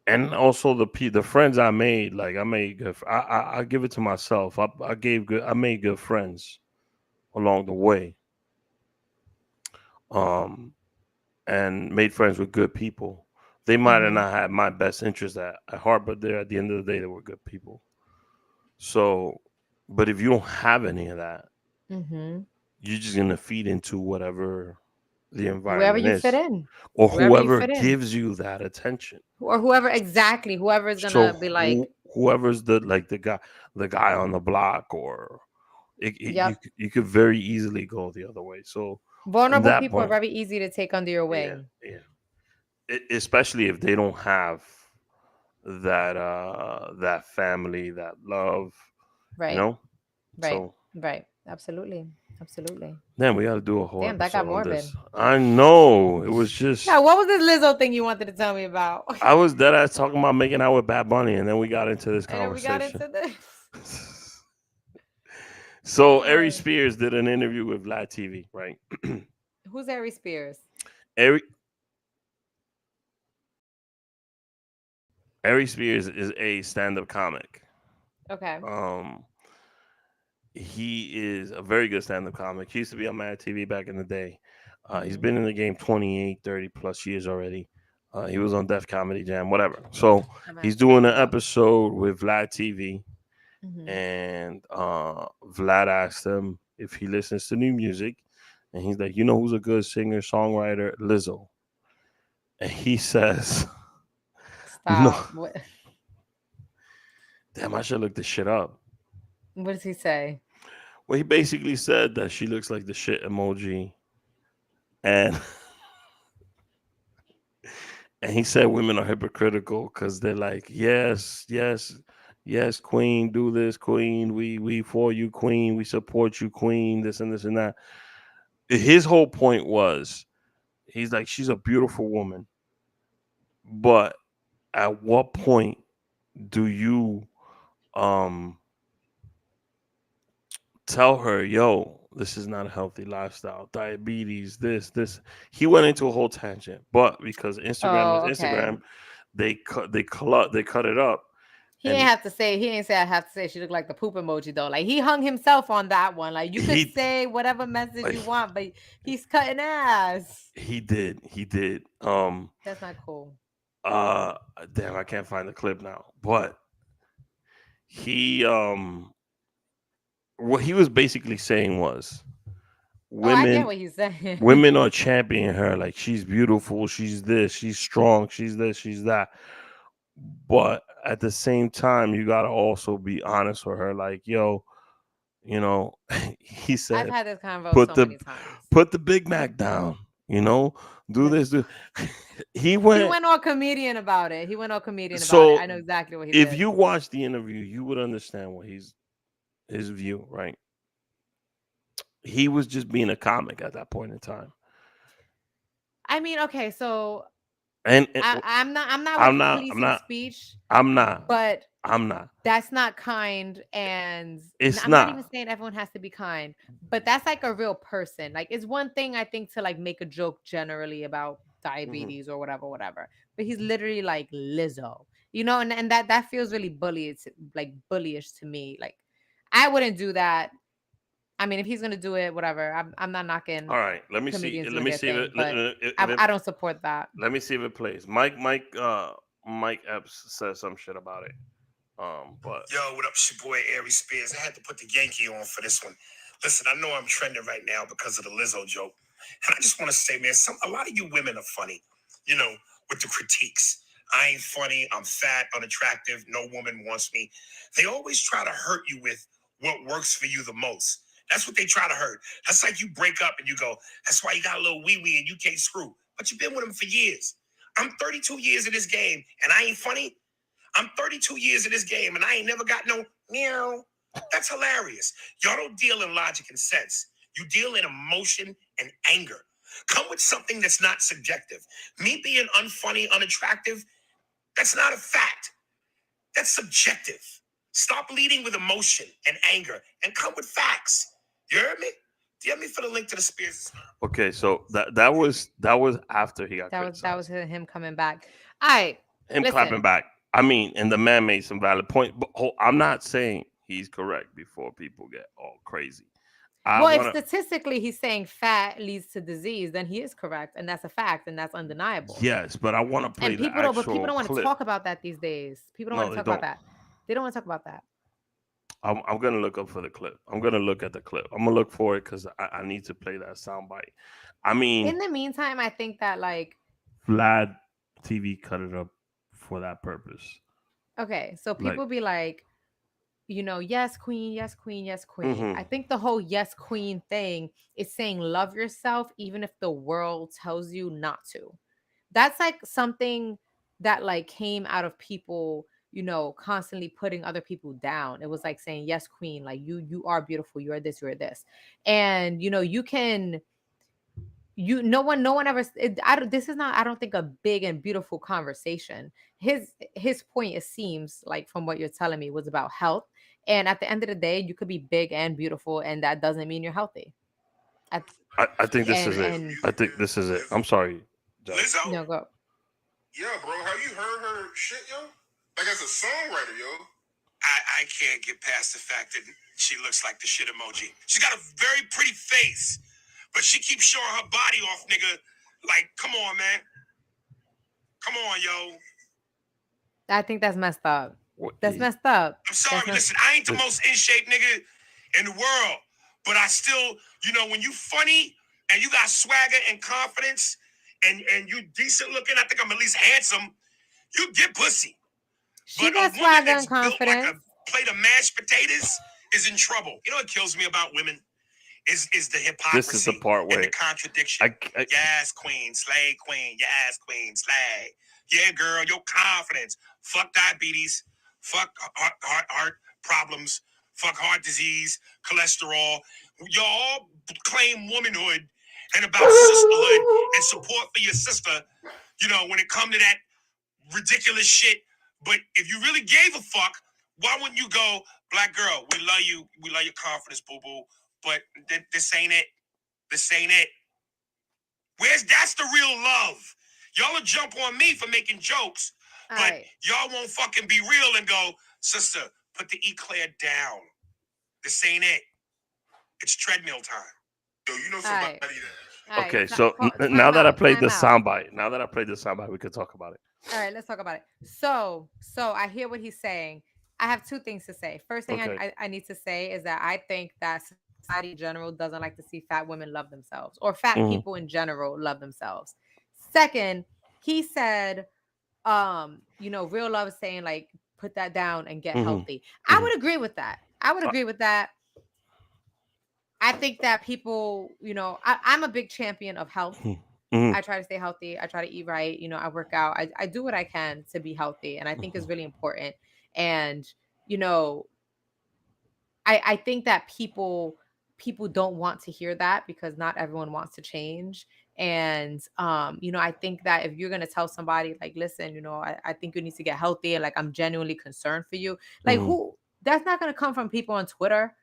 Speaker 1: And also the friends I made, like I made good. I give it to myself. I made good friends along the way. Um, and made friends with good people. They might have
Speaker 2: Mm-hmm.
Speaker 1: not had my best interest at heart, but they're at the end of the day, they were good people. So, but if you don't have any of that,
Speaker 2: Mm-hmm.
Speaker 1: you're just gonna feed into whatever the
Speaker 2: Wherever
Speaker 1: environment
Speaker 2: you fit
Speaker 1: is,
Speaker 2: in,
Speaker 1: or
Speaker 2: wherever you
Speaker 1: whoever
Speaker 2: fit in,
Speaker 1: gives you that attention.
Speaker 2: or whoever exactly whoever is
Speaker 1: So
Speaker 2: gonna be like,
Speaker 1: whoever's the guy on the block, or
Speaker 2: yep.
Speaker 1: you could very easily go the other way. So from
Speaker 2: Vulnerable
Speaker 1: that
Speaker 2: people are
Speaker 1: point,
Speaker 2: very easy to take under your
Speaker 1: yeah,
Speaker 2: wing.
Speaker 1: yeah. Especially if they don't have that family, that love, you
Speaker 2: Right.
Speaker 1: know.
Speaker 2: Right.
Speaker 1: So
Speaker 2: Right. Absolutely. Absolutely.
Speaker 1: then we got to do a whole
Speaker 2: Damn, that got
Speaker 1: episode on
Speaker 2: morbid.
Speaker 1: this. I know it was
Speaker 2: Yeah,
Speaker 1: just
Speaker 2: what was this Lizzo thing you wanted to tell me about?
Speaker 1: I was dead ass talking about making out with Bad Bunny, and then we got into this
Speaker 2: And then we got
Speaker 1: conversation.
Speaker 2: into this.
Speaker 1: So Ari
Speaker 2: Damn.
Speaker 1: Spears did an interview with Vlad TV, right?
Speaker 2: Who's Ari Spears?
Speaker 1: Ari Ari Spears is a stand-up comic.
Speaker 2: Okay.
Speaker 1: Um, he is a very good stand-up comic. He used to be on Mad TV back in the day. He's
Speaker 2: Hmm.
Speaker 1: been in the game 28, 30 plus years already. He was on Def Comedy Jam, whatever. So
Speaker 2: I'm gonna
Speaker 1: he's
Speaker 2: have to look
Speaker 1: doing an
Speaker 2: him up.
Speaker 1: episode with Vlad TV,
Speaker 2: Hmm.
Speaker 1: and Vlad asked him if he listens to new music, and he's like, who's a good singer songwriter? Lizzo. And he says, no,
Speaker 2: Stop. What?
Speaker 1: damn, I should look this shit up.
Speaker 2: What does he say?
Speaker 1: Well, he basically said that she looks like the shit emoji, and and he said women are hypocritical because they're like, yes, yes, yes, queen, do this, queen, we for you, queen, we support you, queen, this and this and that. His whole point was, he's like, she's a beautiful woman, but at what point do you um tell her, yo, this is not a healthy lifestyle, diabetes, this. He went into a whole tangent, but because Instagram is
Speaker 2: Oh, okay.
Speaker 1: Instagram, they cut it up,
Speaker 2: He ain't
Speaker 1: and
Speaker 2: have to say. He ain't say. I have to say she looked like the poop emoji though. Like he hung himself on that one. Like you could
Speaker 1: he
Speaker 2: say whatever message
Speaker 1: like,
Speaker 2: you want, but he's cutting ass.
Speaker 1: he did.
Speaker 2: That's not cool.
Speaker 1: Uh, damn, I can't find the clip now, but he what he was basically saying was,
Speaker 2: Oh, I get
Speaker 1: women
Speaker 2: what he's saying.
Speaker 1: women are championing her, like she's beautiful, she's this, she's strong, she's this, she's that. But at the same time, you gotta also be honest with her, like, yo, you know, he
Speaker 2: I've
Speaker 1: said,
Speaker 2: had this convo
Speaker 1: put
Speaker 2: so
Speaker 1: the
Speaker 2: many times.
Speaker 1: put the Big Mac down, do
Speaker 2: But
Speaker 1: this, do he
Speaker 2: he
Speaker 1: went.
Speaker 2: went all comedian about it. He went all comedian about it.
Speaker 1: So
Speaker 2: I know exactly what he
Speaker 1: if
Speaker 2: did.
Speaker 1: you watch the interview, you would understand what his view, right? He was just being a comic at that point in time.
Speaker 2: I mean, okay, so
Speaker 1: And
Speaker 2: I'm not
Speaker 1: I'm
Speaker 2: with
Speaker 1: not, I'm
Speaker 2: policing
Speaker 1: not,
Speaker 2: speech,
Speaker 1: I'm not,
Speaker 2: but
Speaker 1: I'm not.
Speaker 2: that's not kind. And
Speaker 1: It's
Speaker 2: I'm not even
Speaker 1: not.
Speaker 2: saying everyone has to be kind, but that's like a real person. Like it's one thing I think to like make a joke generally about
Speaker 1: Mhm.
Speaker 2: diabetes or whatever, whatever. But he's literally like Lizzo, and that feels really like bullyish to me. Like I wouldn't do that. I mean, if he's gonna do it, whatever. I'm not
Speaker 1: All
Speaker 2: knocking
Speaker 1: right, let me see.
Speaker 2: comedians
Speaker 1: Let
Speaker 2: doing
Speaker 1: me
Speaker 2: their
Speaker 1: see if
Speaker 2: thing, but
Speaker 1: if it
Speaker 2: I don't support that.
Speaker 1: let me see if it plays. Mike Epps says some shit about it. But yo, what up, it's your boy Ari Spears. I had to put the Yankee on for this one. Listen, I know I'm trending right now because of the Lizzo joke, and I just want to say, man, a lot of you women are funny, you know, with the critiques. I ain't funny. I'm fat, unattractive. No woman wants me. They always try to hurt you with what works for you the most. That's what they try to hurt. That's like you break up and you go, that's why you got a little wee wee and you can't screw. But you've been with him for years. I'm 32 years in this game and I ain't funny. I'm 32 years in this game and I ain't never got no meow. That's hilarious. Y'all don't deal in logic and sense. You deal in emotion and anger.
Speaker 3: Come with something that's not subjective. Me being unfunny, unattractive, that's not a fact. That's subjective. Stop leading with emotion and anger and come with facts. You heard me? DM me for the link to the Spears.
Speaker 1: Okay, so that was after he got
Speaker 2: That was
Speaker 1: criticized.
Speaker 2: him coming back. All right,
Speaker 1: Him clapping
Speaker 2: listen.
Speaker 1: back. I mean, and the man made some valid point. But I'm not saying he's correct before people get all crazy. I
Speaker 2: Well, if
Speaker 1: want to.
Speaker 2: statistically he's saying fat leads to disease, then he is correct, and that's a fact, and that's undeniable.
Speaker 1: Yes, but I want to play
Speaker 2: And
Speaker 1: the
Speaker 2: people
Speaker 1: actual
Speaker 2: don't want to
Speaker 1: clip.
Speaker 2: talk about that these days. People don't want
Speaker 1: No,
Speaker 2: to
Speaker 1: they
Speaker 2: talk about
Speaker 1: don't.
Speaker 2: that. They don't want to talk about that.
Speaker 1: I'm gonna look up for the clip. I'm gonna look at the clip. I'm gonna look for it because I need to play that soundbite. I mean,
Speaker 2: In the meantime, I think that like
Speaker 1: Vlad TV cut it up for that purpose.
Speaker 2: okay, so
Speaker 1: Like,
Speaker 2: people be like, yes, queen, yes, queen, yes, queen.
Speaker 1: hmm
Speaker 2: I think the whole yes, queen thing is saying love yourself even if the world tells you not to. That's like something that like came out of people, constantly putting other people down. It was like saying, yes, queen, like you are beautiful, you are this, you are this. And you can no one ever this is not, I don't think, a big and beautiful conversation. His point, it seems like, from what you're telling me, was about health. And at the end of the day, you could be big and beautiful, and that doesn't mean you're healthy. At,
Speaker 1: I think this is it.
Speaker 2: and
Speaker 1: I think this is it. I'm sorry, Josh.
Speaker 3: Lizzo?
Speaker 2: no, go.
Speaker 3: Yeah, bro. Have you heard her shit, yo? Like, as a songwriter, yo. I can't get past the fact that she looks like the shit emoji. She's got a very pretty face, but she keeps showing her body off, nigga. Like, come on, man. Come on, yo.
Speaker 2: I think that's messed up.
Speaker 1: What
Speaker 2: That's
Speaker 1: is
Speaker 2: messed up.
Speaker 3: I'm sorry.
Speaker 2: That's not.
Speaker 3: Listen, I ain't the most in shape nigga in the world, but I still, when you funny and you got swagger and confidence and you decent looking, I think I'm at least handsome. You get pussy.
Speaker 2: She
Speaker 3: But a
Speaker 2: got
Speaker 3: woman
Speaker 2: swagger
Speaker 3: that's
Speaker 2: and
Speaker 3: built like
Speaker 2: confidence.
Speaker 3: a plate of mashed potatoes is in trouble. You know what kills me about women is the
Speaker 1: this is the
Speaker 3: hypocrisy
Speaker 1: part
Speaker 3: and the
Speaker 1: where
Speaker 3: contradiction.
Speaker 1: I
Speaker 3: Yes, queen, slay queen. Yes, queen, slay. Yeah, girl, your confidence. Fuck diabetes. Fuck heart problems. Fuck heart disease, cholesterol. Y'all claim womanhood and about sisterhood and support for your sister. When it come to that ridiculous shit. But if you really gave a fuck, why wouldn't you go, black girl, we love you. We love your confidence, boo-boo. But this ain't it. This ain't it. That's the real love. Y'all will jump on me for making jokes,
Speaker 2: All
Speaker 3: but
Speaker 2: right.
Speaker 3: y'all won't fucking be real and go, sister, put the eclair down. This ain't it. It's treadmill time. Yo, you know
Speaker 2: All
Speaker 3: somebody
Speaker 2: right.
Speaker 3: that.
Speaker 2: All right.
Speaker 1: okay. So now
Speaker 2: Time
Speaker 1: that I
Speaker 2: out.
Speaker 1: played the
Speaker 2: Time out.
Speaker 1: soundbite, we could talk about it.
Speaker 2: All right, let's talk about it. So I hear what he's saying. I have two things to say. First thing
Speaker 1: Okay.
Speaker 2: I need to say is that I think that society in general doesn't like to see fat women love themselves, or fat
Speaker 1: hmm
Speaker 2: people in general love themselves. Second, he said, real love is saying like put that down and get
Speaker 1: hmm
Speaker 2: healthy. I
Speaker 1: hmm
Speaker 2: would agree with that. I would agree with that. I think that people, I'm a big champion of health.
Speaker 1: hmm
Speaker 2: I try to stay healthy. I try to eat right. I work out. I do what I can to be healthy. And I think it's really important. And, you know, I think that people don't want to hear that because not everyone wants to change. And I think that if you're gonna tell somebody like, listen, I think you need to get healthy and like I'm genuinely concerned for you, like
Speaker 1: hmm
Speaker 2: who that's not gonna come from people on Twitter.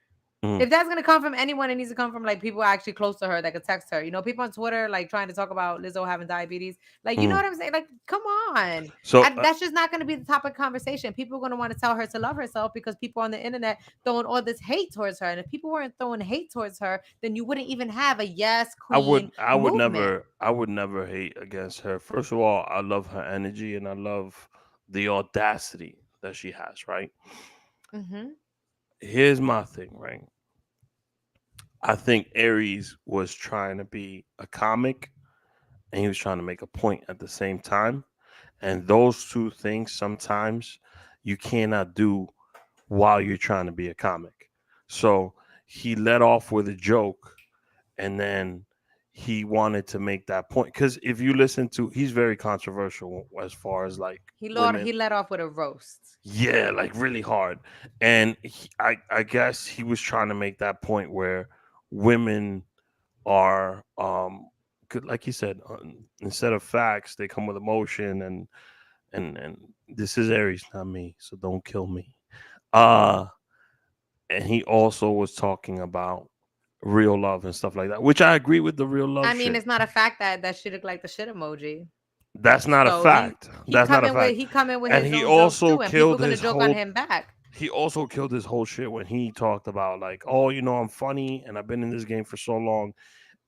Speaker 1: hmm
Speaker 2: If that's gonna come from anyone, it needs to come from like people actually close to her that could text her. People on Twitter like trying to talk about Lizzo having diabetes. Like, you know
Speaker 1: hmm
Speaker 2: what I'm saying? Like, come on.
Speaker 1: So
Speaker 2: That's just not gonna be the topic of conversation. People are gonna want to tell her to love herself because people on the internet throwing all this hate towards her. And if people weren't throwing hate towards her, then you wouldn't even have a yes queen movement.
Speaker 1: I would never hate against her. First of all, I love her energy and I love the audacity that she has, right?
Speaker 2: Hmm.
Speaker 1: Here's my thing, right? I think Aries was trying to be a comic and he was trying to make a point at the same time. And those two things sometimes you cannot do while you're trying to be a comic. So he let off with a joke and then he wanted to make that point because if you listen to, he's very controversial as far as like women.
Speaker 2: He let off with a roast.
Speaker 1: Yeah, like really hard. And I guess he was trying to make that point where women are like you said, instead of facts, they come with emotion, and this is Aries, not me, so don't kill me. Uh and he also was talking about real love and stuff like that, which I agree with the real love
Speaker 2: I mean,
Speaker 1: shit.
Speaker 2: it's not a fact that she looked like the shit emoji.
Speaker 1: That's not a
Speaker 2: So he
Speaker 1: fact.
Speaker 2: he
Speaker 1: That's not a
Speaker 2: coming with
Speaker 1: fact.
Speaker 2: he coming with
Speaker 1: And
Speaker 2: his
Speaker 1: he
Speaker 2: own jokes
Speaker 1: also
Speaker 2: too, and people
Speaker 1: killed
Speaker 2: gonna
Speaker 1: his
Speaker 2: joke on
Speaker 1: whole
Speaker 2: him back.
Speaker 1: he also killed his whole shit when he talked about like, oh, I'm funny and I've been in this game for so long,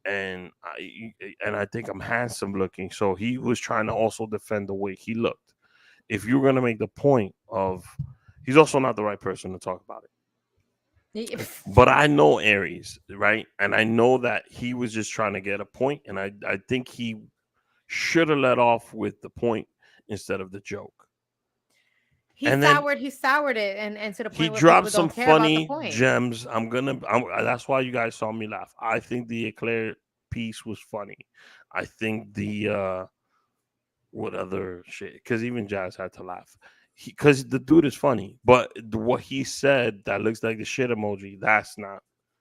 Speaker 1: and I think I'm handsome looking. So he was trying to also defend the way he looked. If you're gonna make the point of, he's also not the right person to talk about it. But I know Aries, right? And I know that he was just trying to get a point, and I think he should have let off with the point instead of the joke.
Speaker 2: He
Speaker 1: And then
Speaker 2: soured it, and to the
Speaker 1: he
Speaker 2: point where people
Speaker 1: dropped some
Speaker 2: don't care about the
Speaker 1: funny
Speaker 2: point.
Speaker 1: gems. That's why you guys saw me laugh. I think the Eclair piece was funny. I think the what other shit? Because even Jazz had to laugh. Because the dude is funny, but what he said that looks like the shit emoji.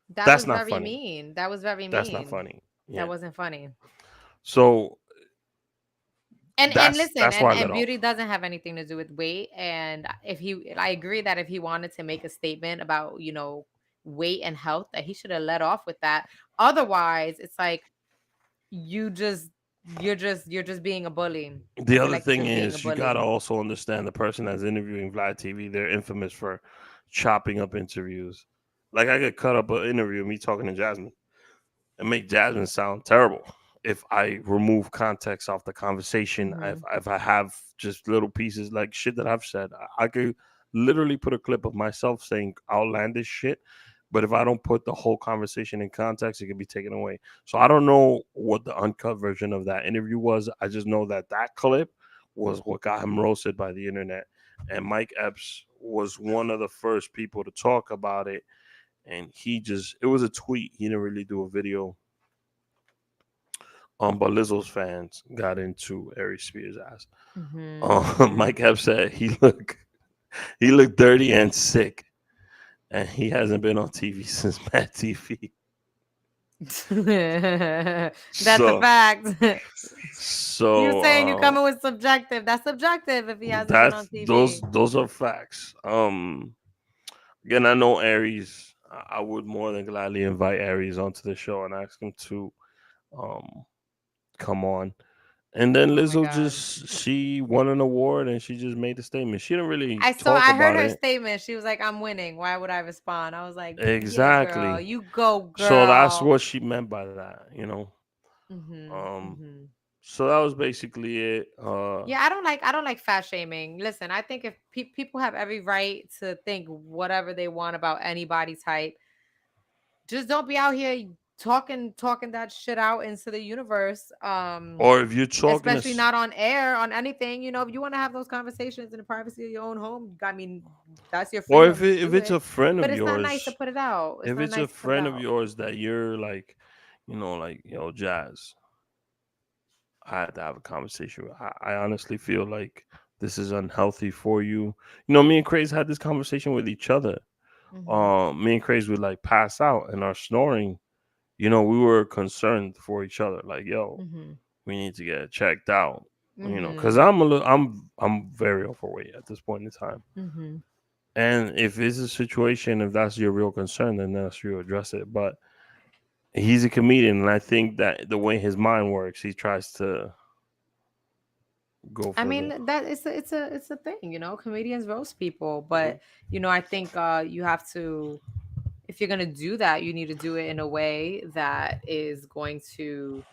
Speaker 2: That
Speaker 1: That's
Speaker 2: was
Speaker 1: not
Speaker 2: very
Speaker 1: funny.
Speaker 2: mean. That was very
Speaker 1: That's not
Speaker 2: mean.
Speaker 1: funny.
Speaker 2: That
Speaker 1: Yeah.
Speaker 2: wasn't funny.
Speaker 1: So
Speaker 2: And listen,
Speaker 1: that's why I let
Speaker 2: and beauty
Speaker 1: off.
Speaker 2: doesn't have anything to do with weight. And I agree that if he wanted to make a statement about weight and health, that he should have let off with that. Otherwise, it's like you just you're just being a bully. I
Speaker 1: The
Speaker 2: feel
Speaker 1: other
Speaker 2: like you're
Speaker 1: thing
Speaker 2: just being a
Speaker 1: is you gotta
Speaker 2: bully.
Speaker 1: also understand the person that's interviewing Vlad TV. They're infamous for chopping up interviews. Like I could cut up an interview of me talking to Jasmine and make Jasmine sound terrible if I remove context off the conversation. If,
Speaker 2: Hmm.
Speaker 1: if I have just little pieces like shit that I've said, I could literally put a clip of myself saying outlandish shit. But if I don't put the whole conversation in context, it can be taken away. So I don't know what the uncut version of that interview was. I just know that that clip was what got him roasted by the internet. And Mike Epps was one of the first people to talk about it, and it was a tweet. He didn't really do a video. But Lizzo's fans got into Ari Spears' ass.
Speaker 2: Hmm.
Speaker 1: Mike Epps said he looked dirty and sick, and he hasn't been on TV since Mad TV.
Speaker 2: That's a
Speaker 1: So
Speaker 2: fact. You
Speaker 1: so
Speaker 2: saying you coming with subjective? That's subjective if he hasn't been on
Speaker 1: that's those
Speaker 2: TV.
Speaker 1: those are facts. Again, I know Aries. I would more than gladly invite Aries onto the show and ask him to um come on. And then
Speaker 2: Oh my
Speaker 1: Lizzo
Speaker 2: god.
Speaker 1: just she won an award and she just made the statement. She didn't really talk
Speaker 2: I heard
Speaker 1: about
Speaker 2: her
Speaker 1: it.
Speaker 2: statement. She was like, "I'm winning. Why would I respond?" I was like, "Yeah, girl,
Speaker 1: Exactly.
Speaker 2: you go,
Speaker 1: So that's
Speaker 2: girl."
Speaker 1: what she meant by that.
Speaker 2: Mhm.
Speaker 1: Um
Speaker 2: Mhm.
Speaker 1: so that was basically it.
Speaker 2: Yeah, I don't like fat shaming. Listen, I think if people have every right to think whatever they want about any body type, just don't be out here talking that shit out into the universe.
Speaker 1: Or if you're talking to
Speaker 2: Especially not on air on anything. If you want to have those conversations in the privacy of your own home, I mean, that's your
Speaker 1: or if
Speaker 2: freedom.
Speaker 1: it, if
Speaker 2: Do
Speaker 1: it's
Speaker 2: it.
Speaker 1: a friend
Speaker 2: But
Speaker 1: of
Speaker 2: it's not nice to
Speaker 1: yours,
Speaker 2: put it out. It's
Speaker 1: if
Speaker 2: not
Speaker 1: it's a
Speaker 2: nice to put it
Speaker 1: friend of
Speaker 2: out.
Speaker 1: yours that you're like, like, Jazz, I had to have a conversation with. I honestly feel like this is unhealthy for you. Me and Craze had this conversation with each other.
Speaker 2: Hmm.
Speaker 1: Me and Craze would like pass out and our snoring. We were concerned for each other. Like, yo,
Speaker 2: Hmm.
Speaker 1: we need to get checked out. Because
Speaker 2: Hmm.
Speaker 1: I'm very overweight at this point in time.
Speaker 2: Hmm.
Speaker 1: And if it's a situation, if that's your real concern, then that's you address it. But he's a comedian, and I think that the way his mind works, he tries to go
Speaker 2: I
Speaker 1: for the.
Speaker 2: mean that it's a thing. Comedians roast people,
Speaker 1: Mhm.
Speaker 2: but I think you have to. If you're gonna do that, you need to do it in a way that is going to,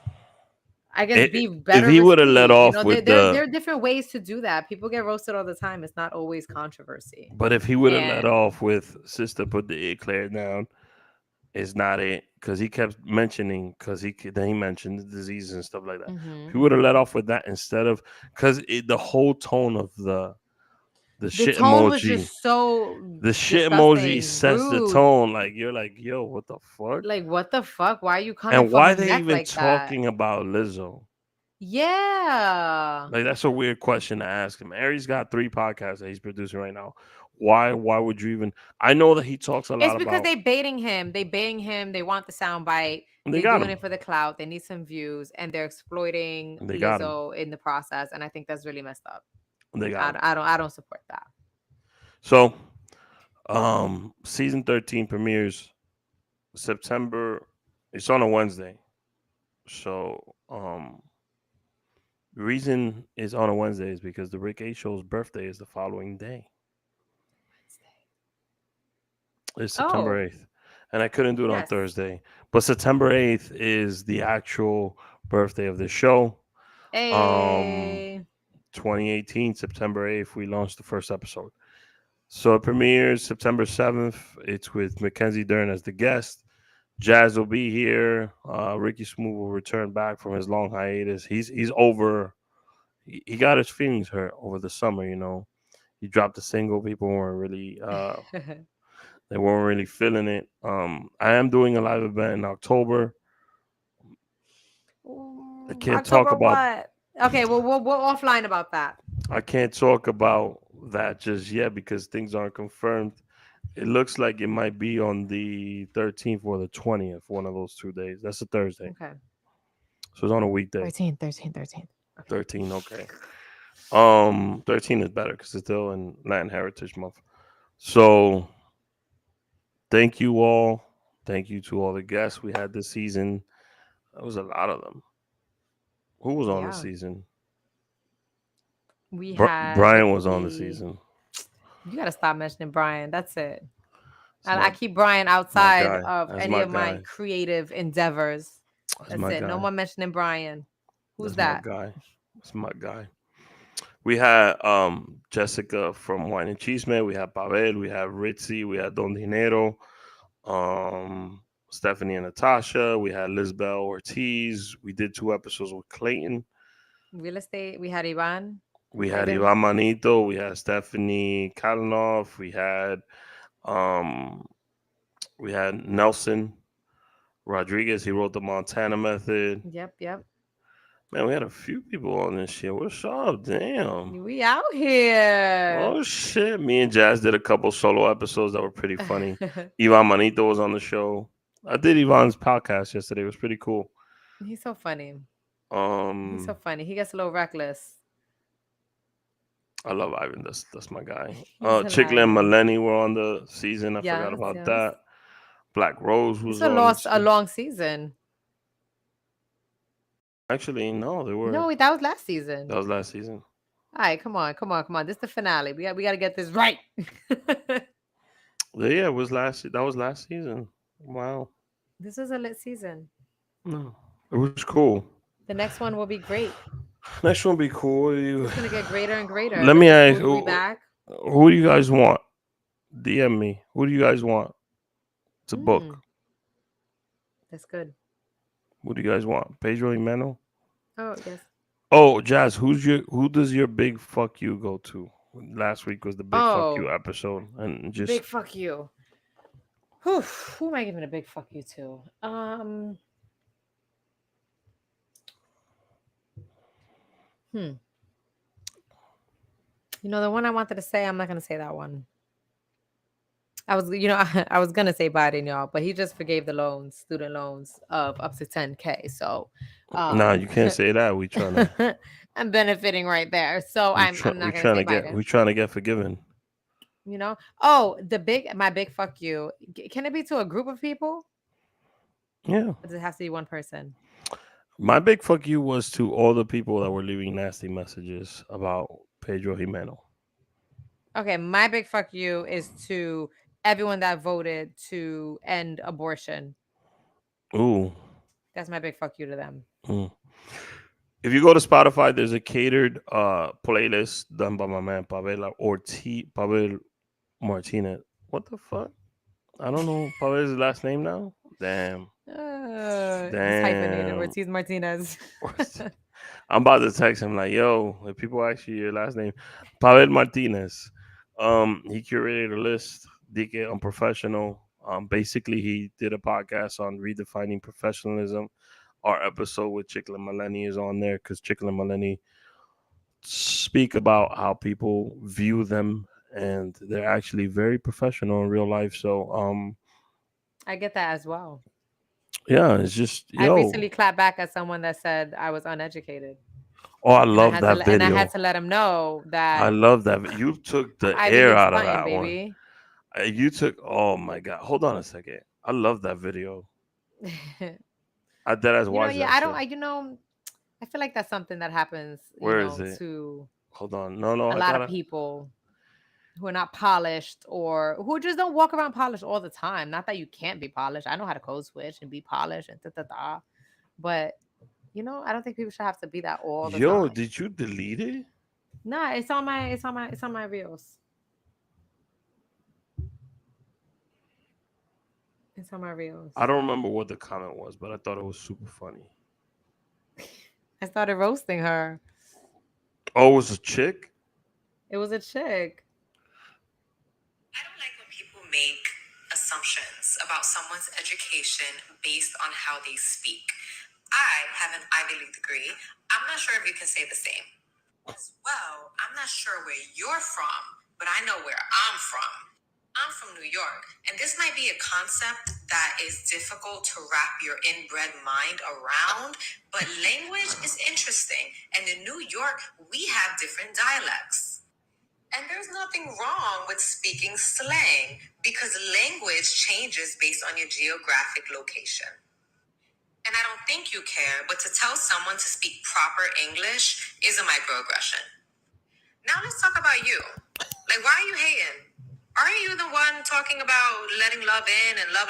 Speaker 2: I guess, be
Speaker 1: If
Speaker 2: better
Speaker 1: he would have let
Speaker 2: received.
Speaker 1: off with
Speaker 2: There are different ways to do that. People get roasted all the time. It's not always controversy.
Speaker 1: but if he would have let
Speaker 2: And
Speaker 1: off with sister put the eclair down, it's not it because he kept mentioning then he mentioned the disease and stuff like that. If
Speaker 2: hmm,
Speaker 1: he would have let
Speaker 2: hmm.
Speaker 1: off with that instead of because the whole tone of the
Speaker 2: The
Speaker 1: shit
Speaker 2: tone was
Speaker 1: emoji,
Speaker 2: just so
Speaker 1: the shit emoji
Speaker 2: disgusting,
Speaker 1: sets the
Speaker 2: rude.
Speaker 1: tone. Like you're like, yo, what the fuck?
Speaker 2: Like, what the fuck? Why are you coming
Speaker 1: And
Speaker 2: for
Speaker 1: why
Speaker 2: her
Speaker 1: they
Speaker 2: neck
Speaker 1: even
Speaker 2: like that?
Speaker 1: talking about Lizzo?
Speaker 2: Yeah.
Speaker 1: Like that's a weird question to ask him. Aries got 3 podcasts that he's producing right now. Why would you even? I know that he talks a
Speaker 2: It's
Speaker 1: lot
Speaker 2: because
Speaker 1: about.
Speaker 2: they baiting him. They baiting him. They want the soundbite.
Speaker 1: They
Speaker 2: They're
Speaker 1: got
Speaker 2: doing
Speaker 1: him.
Speaker 2: it for the clout. They need some views, and they're exploiting
Speaker 1: They got him.
Speaker 2: Lizzo in the process. And I think that's really messed up.
Speaker 1: They got him.
Speaker 2: I don't support that.
Speaker 1: So, season 13 premieres September. It's on a Wednesday. So, the reason it's on a Wednesday is because the Rick A Show's birthday is the following day. It's September
Speaker 2: Oh
Speaker 1: 8th. And I couldn't do it on
Speaker 2: yes.
Speaker 1: Thursday. But September 8th is the actual birthday of the show. Um
Speaker 2: Hey.
Speaker 1: 2018, September 8th, we launched the first episode. So it premieres September 7th. It's with Mackenzie Dern as the guest. Jazz will be here. Ricky Smooth will return back from his long hiatus. He's over. He got his feelings hurt over the summer. He dropped a single. People weren't really they weren't really feeling it. I am doing a live event in October. I can't talk
Speaker 2: October
Speaker 1: about.
Speaker 2: what? Okay, well we're offline about that.
Speaker 1: I can't talk about that just yet because things aren't confirmed. It looks like it might be on the 13th or the 20th, one of those 2 days. That's a Thursday.
Speaker 2: Okay.
Speaker 1: So it's on a weekday.
Speaker 2: 13.
Speaker 1: 13, okay. 13 is better because it's still in Latin Heritage Month. So thank you all. Thank you to all the guests we had this season. That was a lot of them. Who was on the
Speaker 2: Yeah.
Speaker 1: season?
Speaker 2: We had
Speaker 1: Brian was on the
Speaker 2: the.
Speaker 1: season.
Speaker 2: You gotta stop mentioning Brian. That's it.
Speaker 1: That's
Speaker 2: I
Speaker 1: my,
Speaker 2: keep Brian
Speaker 1: my
Speaker 2: outside
Speaker 1: guy.
Speaker 2: of
Speaker 1: That's
Speaker 2: any
Speaker 1: my
Speaker 2: of my
Speaker 1: guy.
Speaker 2: creative endeavors.
Speaker 1: That's
Speaker 2: That's
Speaker 1: my
Speaker 2: it. No
Speaker 1: guy.
Speaker 2: more mentioning Brian. Who's
Speaker 1: That's my
Speaker 2: that?
Speaker 1: guy. That's my guy. We had Jessica from Wine and Cheese Man. We had Pavel. We had Ritzy. We had Don Dinero. Um, Stephanie and Natasha. We had Lizbel Ortiz. We did 2 episodes with Clayton.
Speaker 2: Real estate. We had Ivan.
Speaker 1: We had
Speaker 2: Ivan.
Speaker 1: Ivan Manito. We had Stephanie Kalinov. Um we had Nelson Rodriguez. He wrote the Montana Method.
Speaker 2: Yep.
Speaker 1: Man, we had a few people on this shit. What's up? Damn.
Speaker 2: We out here.
Speaker 1: Oh shit. Me and Jazz did a couple solo episodes that were pretty funny. Ivan Manito was on the show. I did Ivan's podcast yesterday. It was pretty cool.
Speaker 2: He's so funny. He's so
Speaker 1: Um
Speaker 2: funny. He gets a little reckless.
Speaker 1: I love Ivan. That's my guy.
Speaker 2: He's
Speaker 1: Chicklet and
Speaker 2: hilarious.
Speaker 1: Melanie were on the season. I forgot
Speaker 2: Yes,
Speaker 1: about
Speaker 2: yes.
Speaker 1: that. Black Rose
Speaker 2: It's
Speaker 1: was
Speaker 2: a
Speaker 1: on the
Speaker 2: a
Speaker 1: season.
Speaker 2: long season.
Speaker 1: Actually, no, they were.
Speaker 2: No, that was last season.
Speaker 1: That was last season.
Speaker 2: All right, come on. This is the finale. We got to get this right.
Speaker 1: Yeah, it was last. That was last season. Wow.
Speaker 2: This was a lit season.
Speaker 1: No, it was cool.
Speaker 2: The next one will be great.
Speaker 1: Next one be cool.
Speaker 2: It's gonna get greater and greater.
Speaker 1: Let me
Speaker 2: Ricky
Speaker 1: ask.
Speaker 2: Smooth will be back.
Speaker 1: Who do you guys want? DM me. Who do you guys want to book?
Speaker 2: That's good.
Speaker 1: Who do you guys want? Pedro Jimeno?
Speaker 2: Oh yes.
Speaker 1: Oh, Jazz. Who does your big fuck you go to? Last week was the big fuck you
Speaker 2: Oh,
Speaker 1: episode, and just
Speaker 2: big fuck you. Who am I giving a big fuck you to? You know, the one I wanted to say, I'm not gonna say that one. I was gonna say Biden, y'all, but he just forgave the loans, student loans of up to 10K. So,
Speaker 1: nah, you can't say that. We trying to.
Speaker 2: I'm benefiting right there. So I'm
Speaker 1: We
Speaker 2: not gonna say Biden.
Speaker 1: We trying to get forgiven.
Speaker 2: You know? Oh, my big fuck you. Can it be to a group of people?
Speaker 1: Yeah.
Speaker 2: Or does it have to be one person?
Speaker 1: My big fuck you was to all the people that were leaving nasty messages about Pedro Jimeno.
Speaker 2: Okay, my big fuck you is to everyone that voted to end abortion.
Speaker 1: Ooh.
Speaker 2: That's my big fuck you to them.
Speaker 1: Mm. If you go to Spotify, there's a catered playlist done by my man Pavel Martinez. What the fuck? I don't know Pavel's last name now. Damn.
Speaker 2: It's hyphenated. Ortiz Martinez.
Speaker 1: I'm about to text him like, yo, if people ask you your last name, Pavel Martinez. He curated a list, DK Unprofessional. Basically, he did a podcast on redefining professionalism. Our episode with Chickle and Melanie is on there because Chickle and Melanie speak about how people view them and they're actually very professional in real life. So
Speaker 2: I get that as well.
Speaker 1: yeah, it's just
Speaker 2: I recently clapped back at someone that said I was uneducated.
Speaker 1: Oh, I
Speaker 2: And
Speaker 1: love that video.
Speaker 2: And I had to let him know that
Speaker 1: I love that. You took the
Speaker 2: Ivy
Speaker 1: air
Speaker 2: League's
Speaker 1: out of
Speaker 2: flying,
Speaker 1: that one.
Speaker 2: baby.
Speaker 1: You took. Oh my god! Hold on a second. I love that video. I deadass watched that.
Speaker 2: I feel like that's something that happens,
Speaker 1: Where is it?
Speaker 2: to
Speaker 1: Hold on.
Speaker 2: a lot of people who are not polished or who just don't walk around polished all the time. Not that you can't be polished. I know how to code switch and be polished and da. But I don't think people should have to be that all the time.
Speaker 1: Yo, did you delete it?
Speaker 2: Nah, it's on my reels. It's on my reels.
Speaker 1: I don't remember what the comment was, but I thought it was super funny.
Speaker 2: I started roasting her.
Speaker 1: Oh, it was a chick?
Speaker 2: It was a chick.
Speaker 3: I don't like when people make assumptions about someone's education based on how they speak. I have an Ivy League degree. I'm not sure if you can say the same. As well, I'm not sure where you're from, but I know where I'm from. I'm from New York, and this might be a concept that is difficult to wrap your inbred mind around, but language is interesting, and in New York, we have different dialects. And there's nothing wrong with speaking slang, because language changes based on your geographic location. And I don't think you care, but to tell someone to speak proper English is a microaggression. Now let's talk about you. Like, why are you hating? Aren't you the one talking about letting love in and love?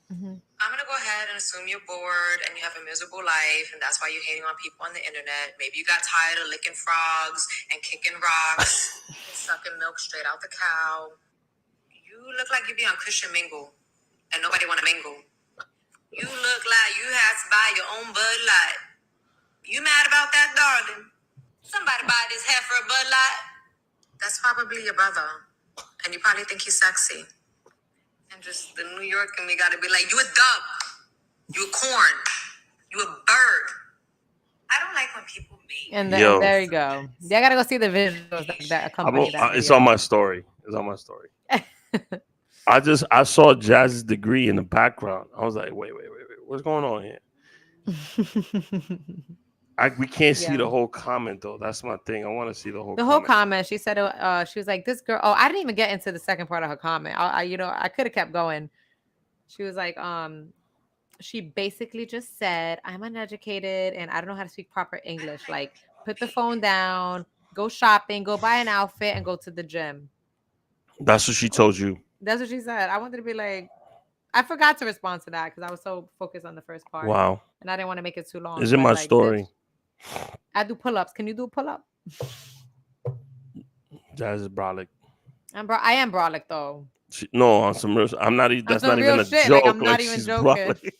Speaker 2: Mm-hmm.
Speaker 3: I'm going to go ahead and assume you're bored and you have a miserable life, and that's why you're hating on people on the internet. Maybe you got tired of licking frogs and kicking rocks and sucking milk straight out the cow. You look like you be on Christian Mingle and nobody want to mingle. You look like you have to buy your own Bud Light. You mad about that, darling? Somebody buy this hair for a Bud Light. That's probably your brother. And you probably think he's sexy. And just the New York and me gotta be like, you a dove. You a corn. You a bird. I don't like when people make.
Speaker 2: And there you go. Yeah, I gotta go see the visuals that accompany that video.
Speaker 1: It's on my story. I saw Jazz's degree in the background. I was like, wait. What's going on here? We can't see the whole comment though. That's my thing. I want to see the whole.
Speaker 2: Whole comment. She said, she was like, this girl. Oh, I didn't even get into the second part of her comment. I could have kept going. She was like, she basically just said, I'm uneducated and I don't know how to speak proper English. Like, put the phone down, go shopping, go buy an outfit, and go to the gym.
Speaker 1: That's what she told you.
Speaker 2: That's what she said. I wanted to be like, I forgot to respond to that because I was so focused on the first part.
Speaker 1: Wow.
Speaker 2: And I didn't want to make it too long.
Speaker 1: Is it my story?
Speaker 2: I do pull-ups. Can you do a pull-up?
Speaker 1: Jazz is brolic.
Speaker 2: I am brolic though.
Speaker 1: No, on some real. I'm not. That's not even a
Speaker 2: shit.
Speaker 1: joke.
Speaker 2: Like, I'm not even joking.
Speaker 1: Brolic.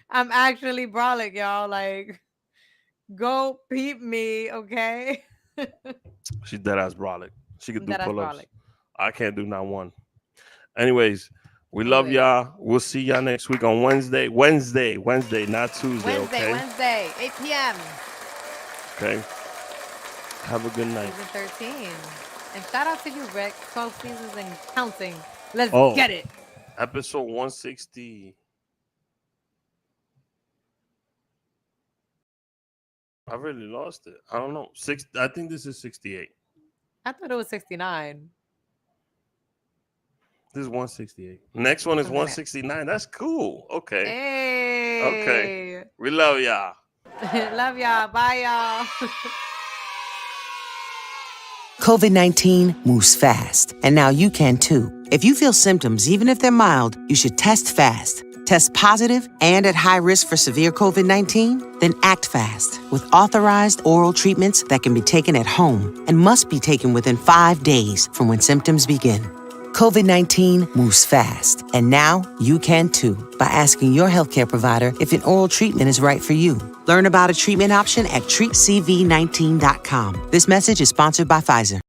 Speaker 2: I'm actually brolic, y'all. Like, go peep me, okay?
Speaker 1: She's dead ass brolic. She could do pull-ups.
Speaker 2: Brolic.
Speaker 1: I can't do not one. Anyways, we love y'all. We'll see y'all next week on Wednesday. Wednesday, not Tuesday.
Speaker 2: Wednesday, 8 p.m.
Speaker 1: Okay. Have a good night.
Speaker 2: Season 13. And shout out to you, Rick. 12 seasons and counting. Let's get it.
Speaker 1: Episode 160. I really lost it. I don't know. I think this is 68.
Speaker 2: I thought it was 69.
Speaker 1: This is 168. Next one is 169. That's cool. Okay.
Speaker 2: Hey.
Speaker 1: Okay. We love y'all.
Speaker 2: Love y'all. Bye, y'all.
Speaker 4: COVID-19 moves fast, and now you can too. If you feel symptoms, even if they're mild, you should test fast. Test positive and at high risk for severe COVID-19? Then act fast with authorized oral treatments that can be taken at home and must be taken within 5 days from when symptoms begin. COVID-19 moves fast, and now you can too by asking your healthcare provider if an oral treatment is right for you. Learn about a treatment option at treatcv19.com. This message is sponsored by Pfizer.